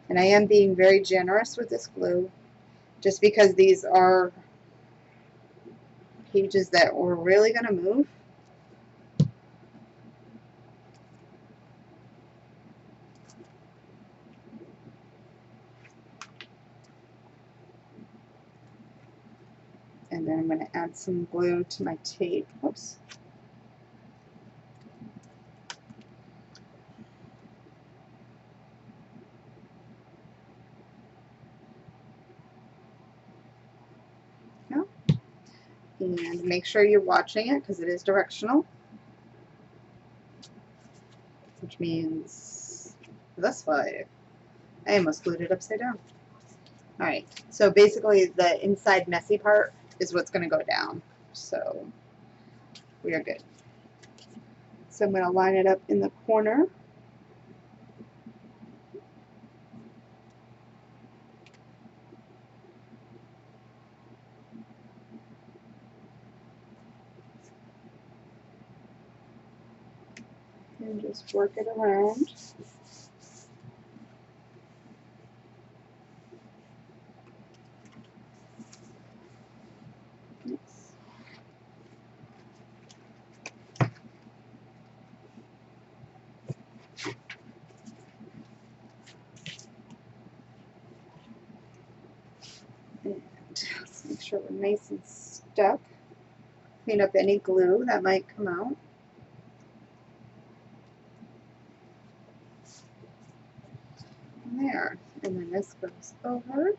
And I am being very generous with this glue, just because these are pages that we're really going to move. And then I'm going to add some glue to my tape. Oops. And make sure you're watching it because it is directional, which means this way. I almost glued it upside down. Alright, so basically the inside messy part is what's going to go down. So we are good. So I'm going to line it up in the corner. And just work it around. Oops. And let's make sure we're nice and stuck. Clean up any glue that might come out. There, and then this goes over.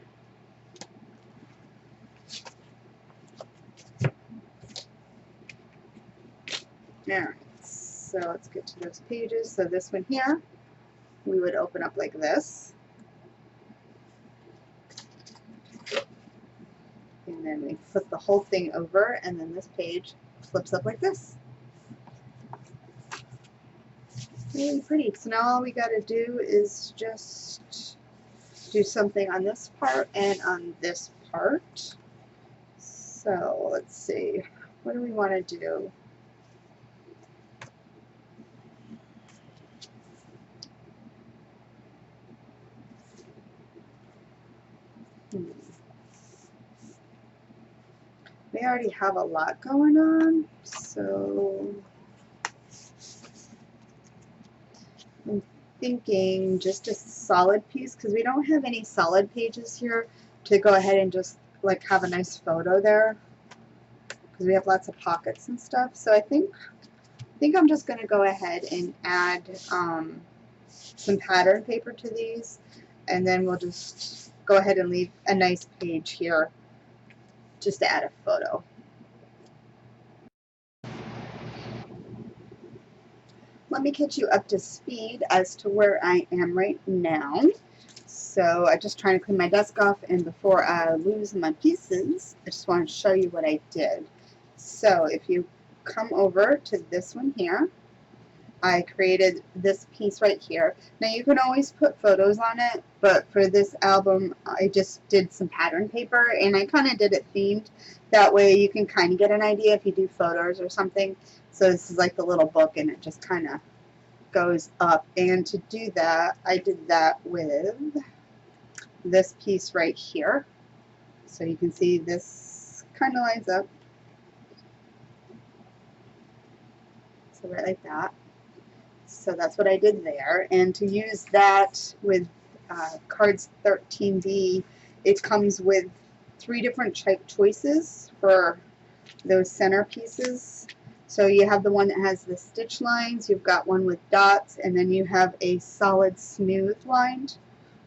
Alright, so let's get to those pages. So this one here, we would open up like this. And then we flip the whole thing over, and then this page flips up like this. Really pretty. So now all we got to do is just do something on this part and on this part. So let's see, what do we want to do? We already have a lot going on, so I'm thinking just a solid piece, because we don't have any solid pages here to go ahead and just like have a nice photo there, because we have lots of pockets and stuff. So I think I'm just going to go ahead and add some pattern paper to these, and then we'll just go ahead and leave a nice page here just to add a photo. Let me catch you up to speed as to where I am right now. So I'm just trying to clean my desk off, and before I lose my pieces, I just want to show you what I did. So if you come over to this one here, I created this piece right here. Now you can always put photos on it, but for this album I just did some pattern paper, and I kind of did it themed. That way you can kind of get an idea if you do photos or something. So this is like the little book, and it just kind of goes up. And to do that, I did that with this piece right here. So you can see this kind of lines up. So right like that. So that's what I did there. And to use that with cards 13B, it comes with 3 different choices for those center pieces. So you have the one that has the stitch lines, you've got one with dots, and then you have a solid smooth lined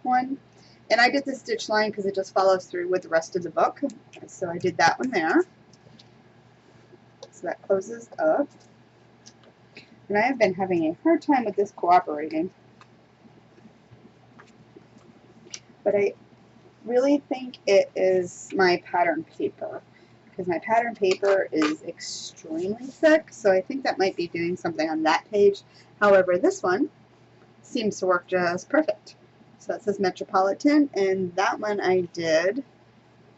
one. And I did the stitch line because it just follows through with the rest of the book. So I did that one there. So that closes up. And I have been having a hard time with this cooperating. But I really think it is my pattern paper, because my pattern paper is extremely thick, so I think that might be doing something on that page. However, this one seems to work just perfect. So it says Metropolitan, and that one I did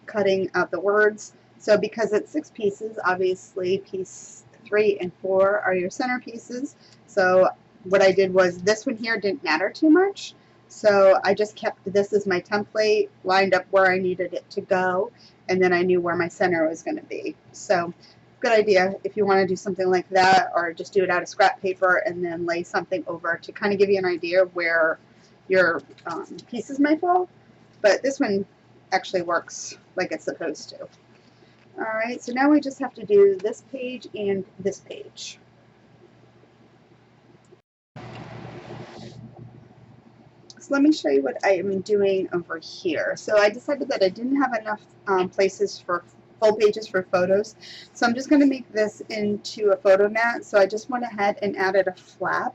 cutting out the words. So because it's 6 pieces, obviously piece 3 and 4 are your center pieces. So what I did was, this one here didn't matter too much. So I just kept this as my template, lined up where I needed it to go, and then I knew where my center was going to be. So good idea if you want to do something like that, or just do it out of scrap paper and then lay something over to kind of give you an idea of where your pieces might fall. But this one actually works like it's supposed to. Alright, so now we just have to do this page and this page. So let me show you what I am doing over here. So I decided that I didn't have enough places for full pages for photos. So I'm just going to make this into a photo mat. So I just went ahead and added a flap.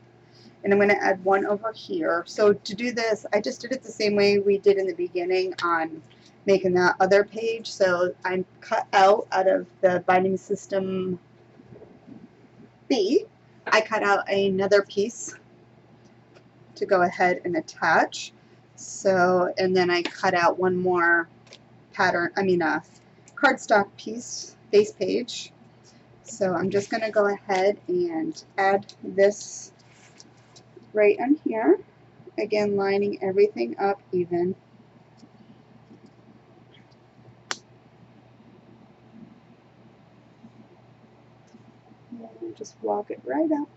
And I'm going to add one over here. So to do this, I just did it the same way we did in the beginning on making that other page. So I cut out of the binding system B, I cut out another piece to go ahead and attach. So, and then I cut out one more cardstock piece, base page. So I'm just going to go ahead and add this right on here. Again, lining everything up even. And just walk it right up.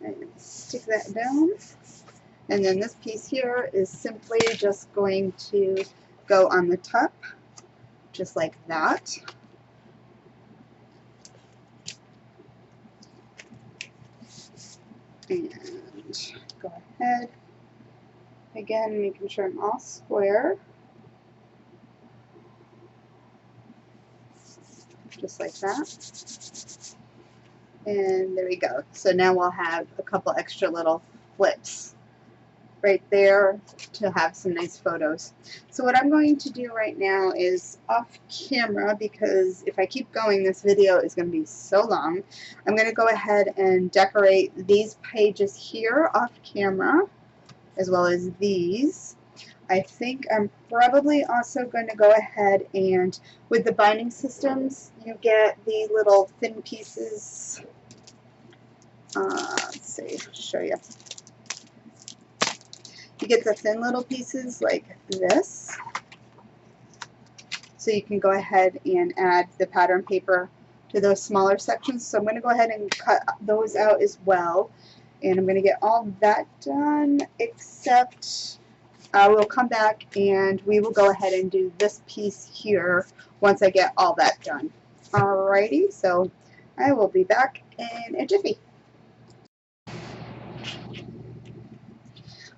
And stick that down. And then this piece here is simply just going to go on the top, just like that. And go ahead, again, making sure I'm all square, just like that. And there we go. So now we'll have a couple extra little flips right there to have some nice photos. So what I'm going to do right now is off camera, because if I keep going this video is going to be so long. I'm going to go ahead and decorate these pages here off camera as well as these. I think I'm probably also going to go ahead and with the binding systems you get the little thin pieces. Let's see, show you. You get the thin little pieces like this. So you can go ahead and add the pattern paper to those smaller sections. So I'm going to go ahead and cut those out as well. And I'm going to get all that done, except we'll come back and we will go ahead and do this piece here once I get all that done. Alrighty, so I will be back in a jiffy.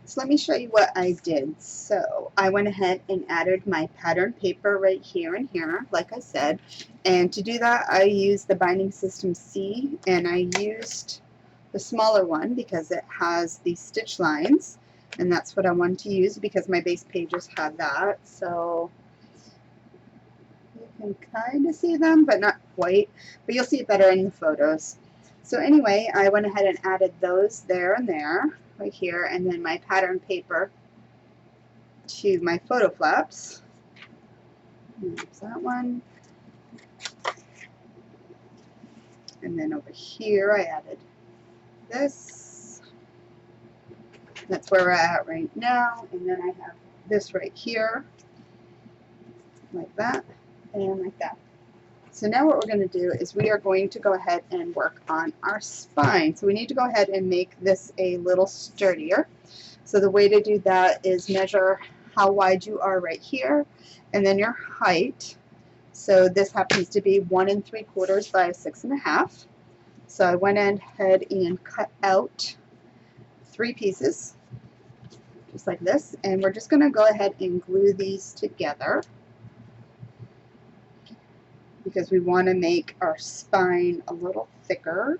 So let me show you what I did. So I went ahead and added my pattern paper right here and here, like I said. And to do that, I used the binding system C, and I used the smaller one because it has the stitch lines. And that's what I wanted to use because my base pages have that. So you can kind of see them, but not quite. But you'll see it better in the photos. So anyway, I went ahead and added those there and there, right here, and then my pattern paper to my photo flaps. There's that one. And then over here I added this. That's where we're at right now. And then I have this right here, like that, and like that. So now what we're going to do is we are going to go ahead and work on our spine. So we need to go ahead and make this a little sturdier. So the way to do that is measure how wide you are right here, and then your height. So this happens to be 1 3/4 by 6 1/2. So I went ahead and cut out 3 pieces, just like this, and we're just going to go ahead and glue these together because we want to make our spine a little thicker.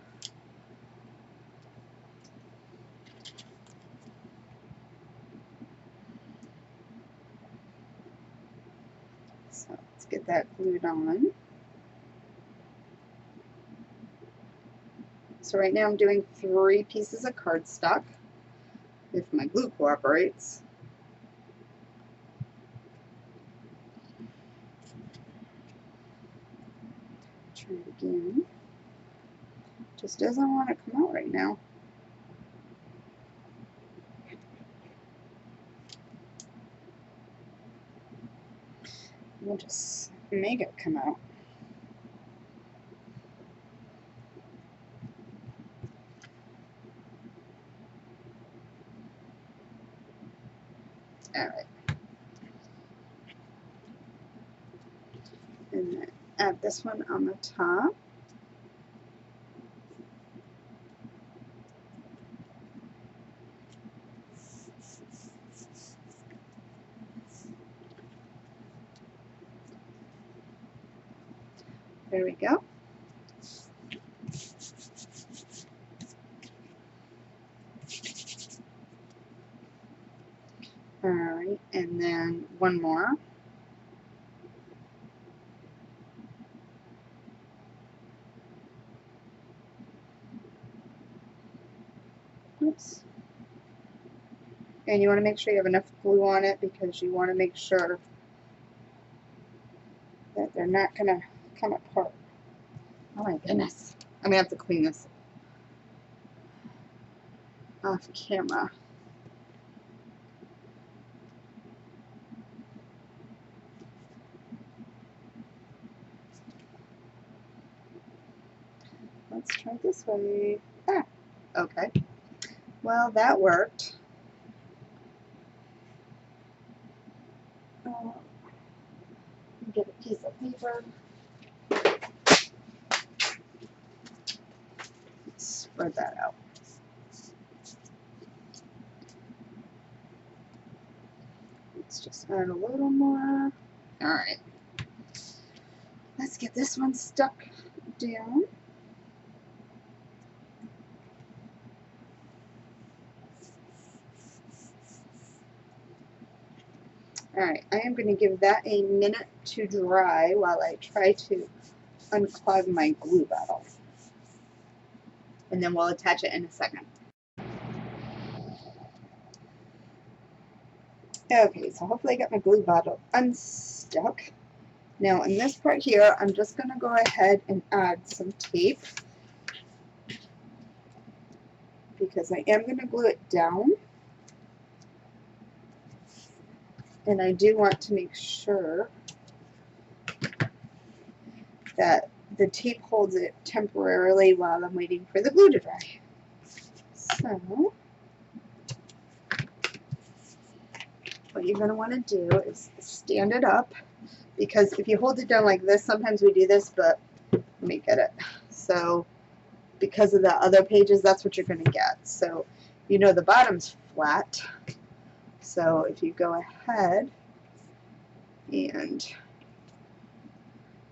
So let's get that glued on. So right now I'm doing 3 pieces of cardstock, if my glue cooperates. Try it again. Just doesn't want to come out right now. We'll just make it come out. Alright. And then add this one on the top. There we go. Alright, and then one more. Oops. And you want to make sure you have enough glue on it because you want to make sure that they're not going to come apart. Oh my goodness. I'm going to have to clean this off camera. Let's try this way. Ah, okay. Well, that worked. Get a piece of paper. Spread that out. Let's just add a little more. Alright. Let's get this one stuck down. Alright, I am going to give that a minute to dry while I try to unclog my glue bottle. And then we'll attach it in a second. Okay, so hopefully I got my glue bottle unstuck. Now in this part here, I'm just going to go ahead and add some tape because I am going to glue it down. And I do want to make sure that the tape holds it temporarily while I'm waiting for the glue to dry. So, what you're going to want to do is stand it up, because if you hold it down like this, sometimes we do this, but let me get it. So, because of the other pages, that's what you're going to get. So, you know the bottom's flat. So, if you go ahead and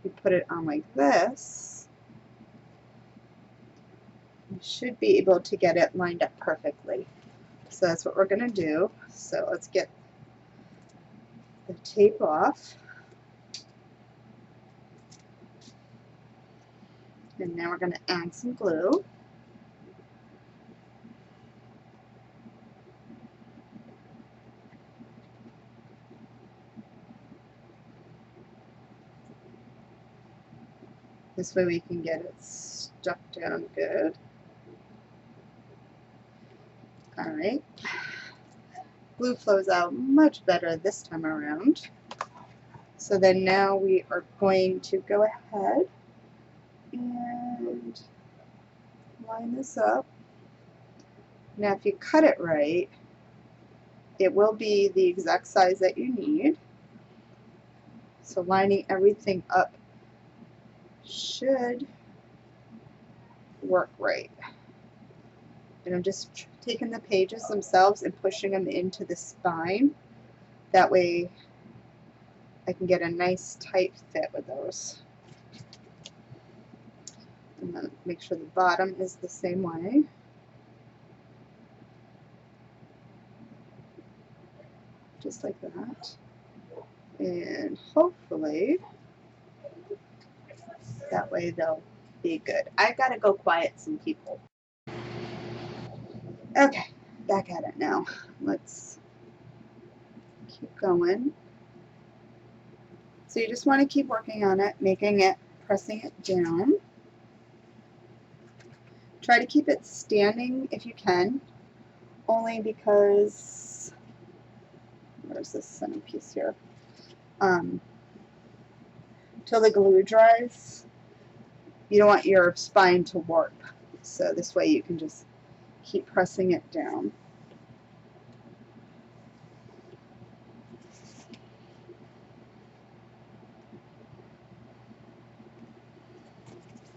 you put it on like this, you should be able to get it lined up perfectly. So that's what we're going to do. So let's get the tape off. And now we're going to add some glue. This way we can get it stuck down good. Alright. Glue flows out much better this time around. So then now we are going to go ahead and line this up. Now if you cut it right, it will be the exact size that you need. So lining everything up should work right. And I'm just taking the pages themselves and pushing them into the spine. That way I can get a nice tight fit with those. And then make sure the bottom is the same way. Just like that. And hopefully that way they'll be good. I gotta go quiet some people. Okay, back at it now. Let's keep going. So you just want to keep working on it, making it, pressing it down. Try to keep it standing if you can, only because, where's this centerpiece here? Till the glue dries, you don't want your spine to warp. So this way you can just keep pressing it down.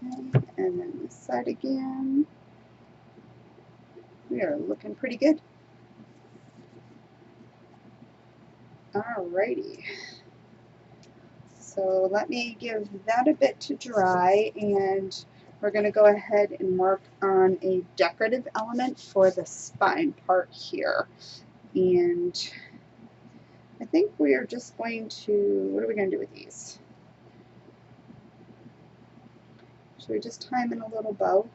Okay, and then this side again. We are looking pretty good. Alrighty. So So let me give that a bit to dry, and we're going to go ahead and work on a decorative element for the spine part here. And I think we are just going to, what are we going to do with these? Should we just tie them in a little bow?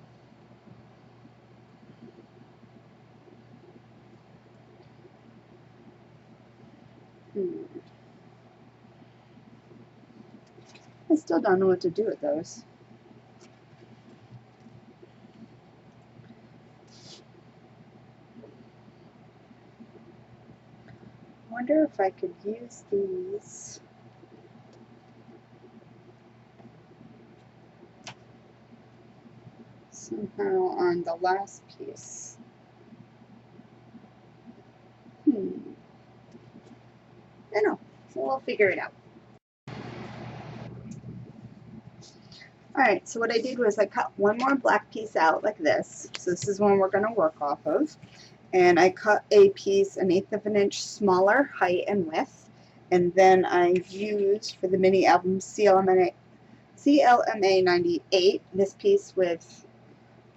I still don't know what to do with those. I wonder if I could use these somehow on the last piece. I know. We'll figure it out. Alright, so what I did was I cut one more black piece out like this. So this is one we're going to work off of. And I cut a piece 1/8 of an inch smaller height and width. And then I used for the mini album CLMA 98, this piece with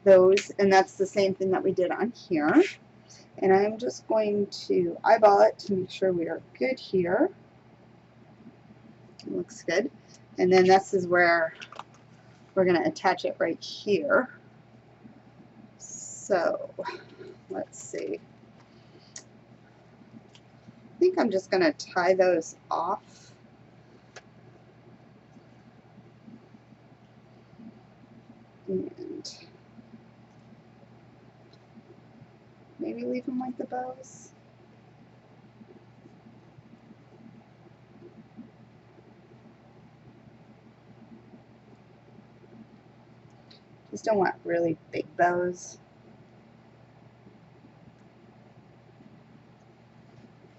those. And that's the same thing that we did on here. And I'm just going to eyeball it to make sure we are good here. It looks good. And then this is where we're going to attach it right here. So let's see. I think I'm just going to tie those off. And maybe leave them like the bows. Just don't want really big bows.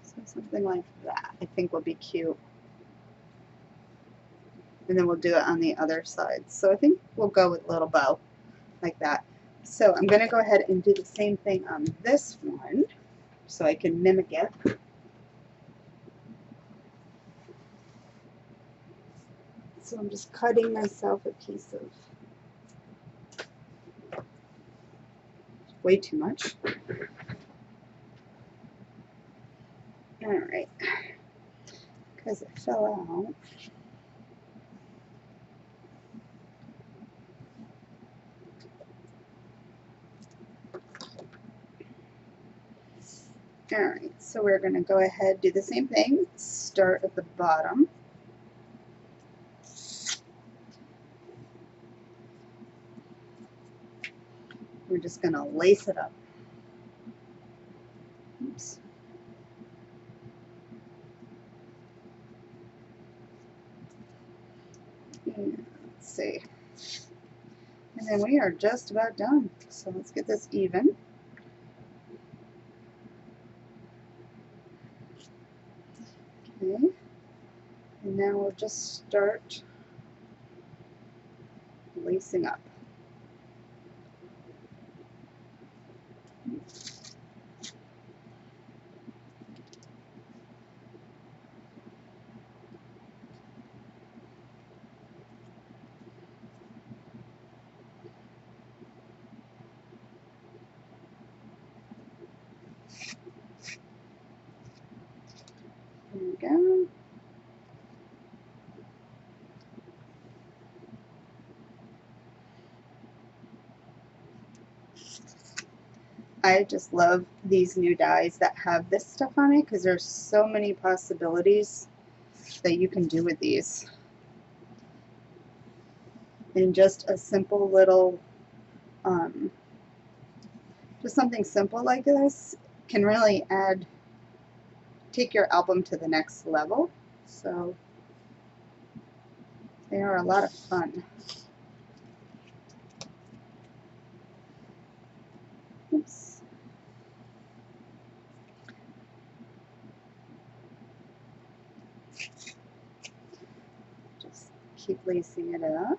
So something like that I think will be cute. And then we'll do it on the other side. So I think we'll go with a little bow like that. So I'm going to go ahead and do the same thing on this one so I can mimic it. So I'm just cutting myself a piece of way too much. Alright, because it fell out. Alright, so we're going to go ahead, do the same thing, start at the bottom. We're just going to lace it up. Oops. And let's see. And then we are just about done. So let's get this even. Okay. And now we'll just start lacing up. There we go. I just love these new dies that have this stuff on it because there's so many possibilities that you can do with these. And just a simple little, just something simple like this can really take your album to the next level. So they are a lot of fun. Oops. Just keep lacing it up.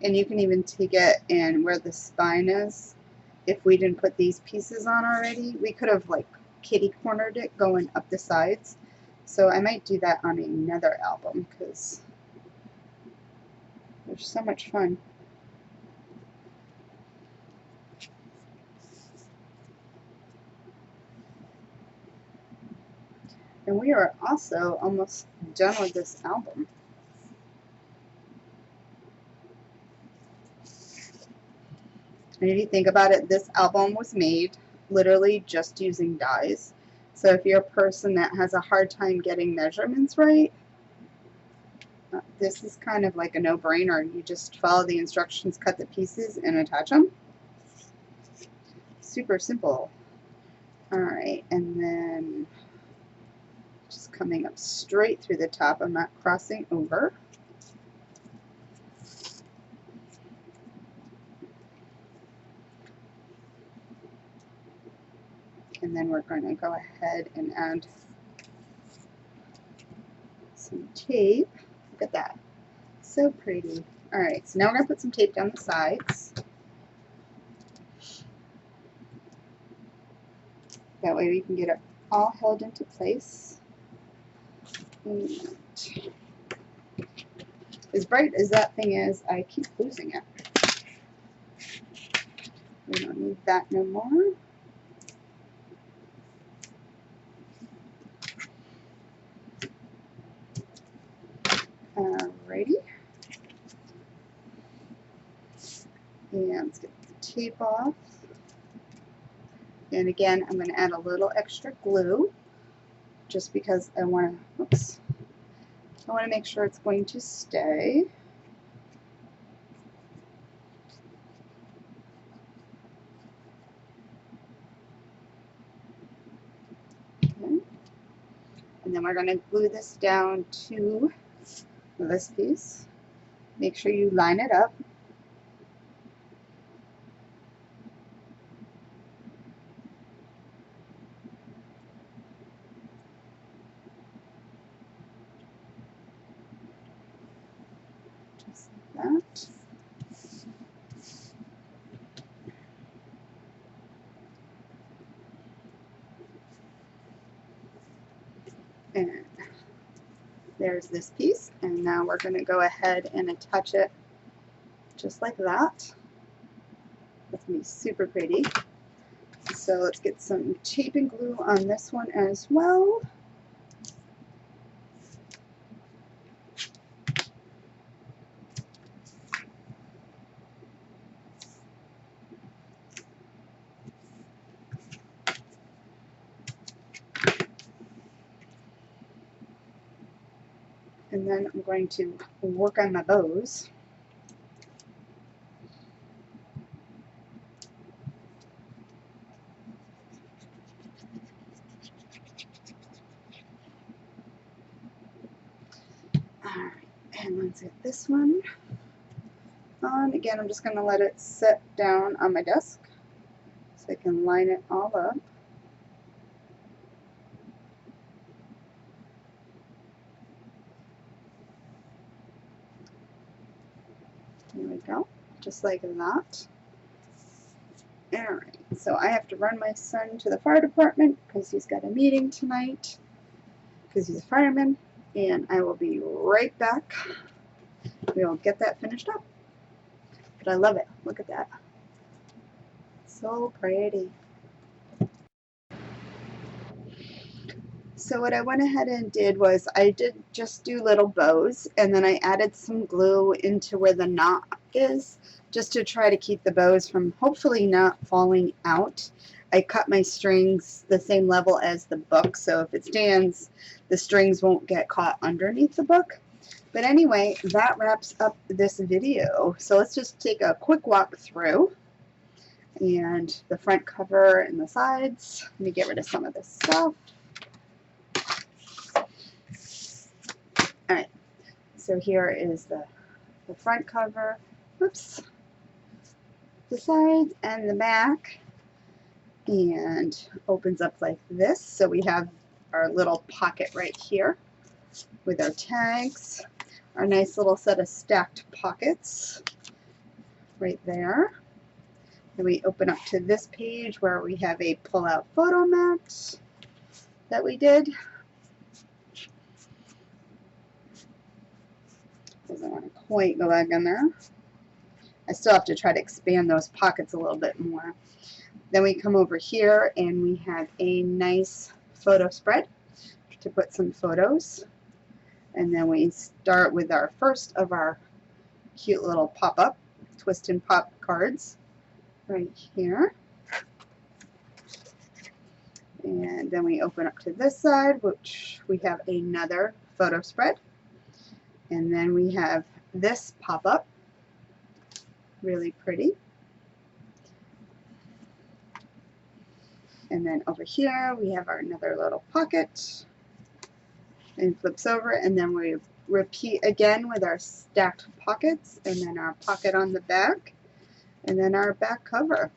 And you can even take it and where the spine is, if we didn't put these pieces on already. We could have like kitty cornered it going up the sides. So I might do that on another album because they're so much fun. And we are also almost done with this album. And if you think about it, this album was made literally just using dies. So if you're a person that has a hard time getting measurements right, this is kind of like a no-brainer. You just follow the instructions, cut the pieces, and attach them. Super simple. Alright, and then just coming up straight through the top. I'm not crossing over. And then we're going to go ahead and add some tape. Look at that. So pretty. Alright, so now we're going to put some tape down the sides. That way we can get it all held into place. And as bright as that thing is, I keep losing it. We don't need that no more. Alrighty. And let's get the tape off. And again, I'm going to add a little extra glue just because I want to, oops, I want to make sure it's going to stay. Okay. And then we're going to glue this down to this piece. Make sure you line it up. Just like that. And there's this piece, and now we're going to go ahead and attach it just like that. That's going to be super pretty. So let's get some tape and glue on this one as well. And then I'm going to work on my bows. Alright, and let's get this one on. Again, I'm just going to let it sit down on my desk so I can line it all up. There we go, just like that. Alright, so I have to run my son to the fire department because he's got a meeting tonight because he's a fireman, and I will be right back. We will get that finished up. But I love it. Look at that. So pretty. So what I went ahead and did was I did just do little bows, and then I added some glue into where the knot is just to try to keep the bows from hopefully not falling out. I cut my strings the same level as the book, so if it stands, the strings won't get caught underneath the book. But anyway, that wraps up this video. So let's just take a quick walk through. And the front cover and the sides. Let me get rid of some of this stuff. Alright, so here is the front cover. Oops. The sides and the back. And opens up like this. So we have our little pocket right here with our tags. Our nice little set of stacked pockets right there. Then we open up to this page where we have a pull-out photo mat that we did. Doesn't want to quite go back in there. I still have to try to expand those pockets a little bit more. Then we come over here and we have a nice photo spread to put some photos. And then we start with our first of our cute little pop-up twist and pop cards right here. And then we open up to this side, which we have another photo spread. And then we have this pop-up, really pretty. And then over here we have our another little pocket, and flips over, and then we repeat again with our stacked pockets, and then our pocket on the back, and then our back cover.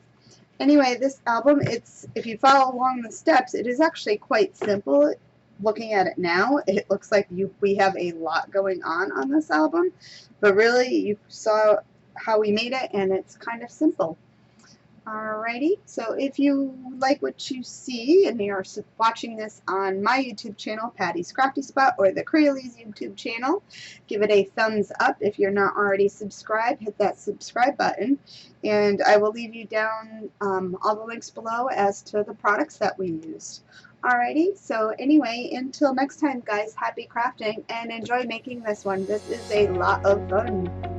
Anyway, this album, if you follow along the steps, it is actually quite simple. Looking at it now, it looks like we have a lot going on this album, but really you saw how we made it, and it's kind of simple. Alrighty, so if you like what you see and you're watching this on my YouTube channel, Patty's Crafty Spot, or the Crealies YouTube channel, give it a thumbs up. If you're not already subscribed, hit that subscribe button, and I will leave you down all the links below as to the products that we used. Alrighty, so anyway, until next time guys, happy crafting and enjoy making this one. This is a lot of fun.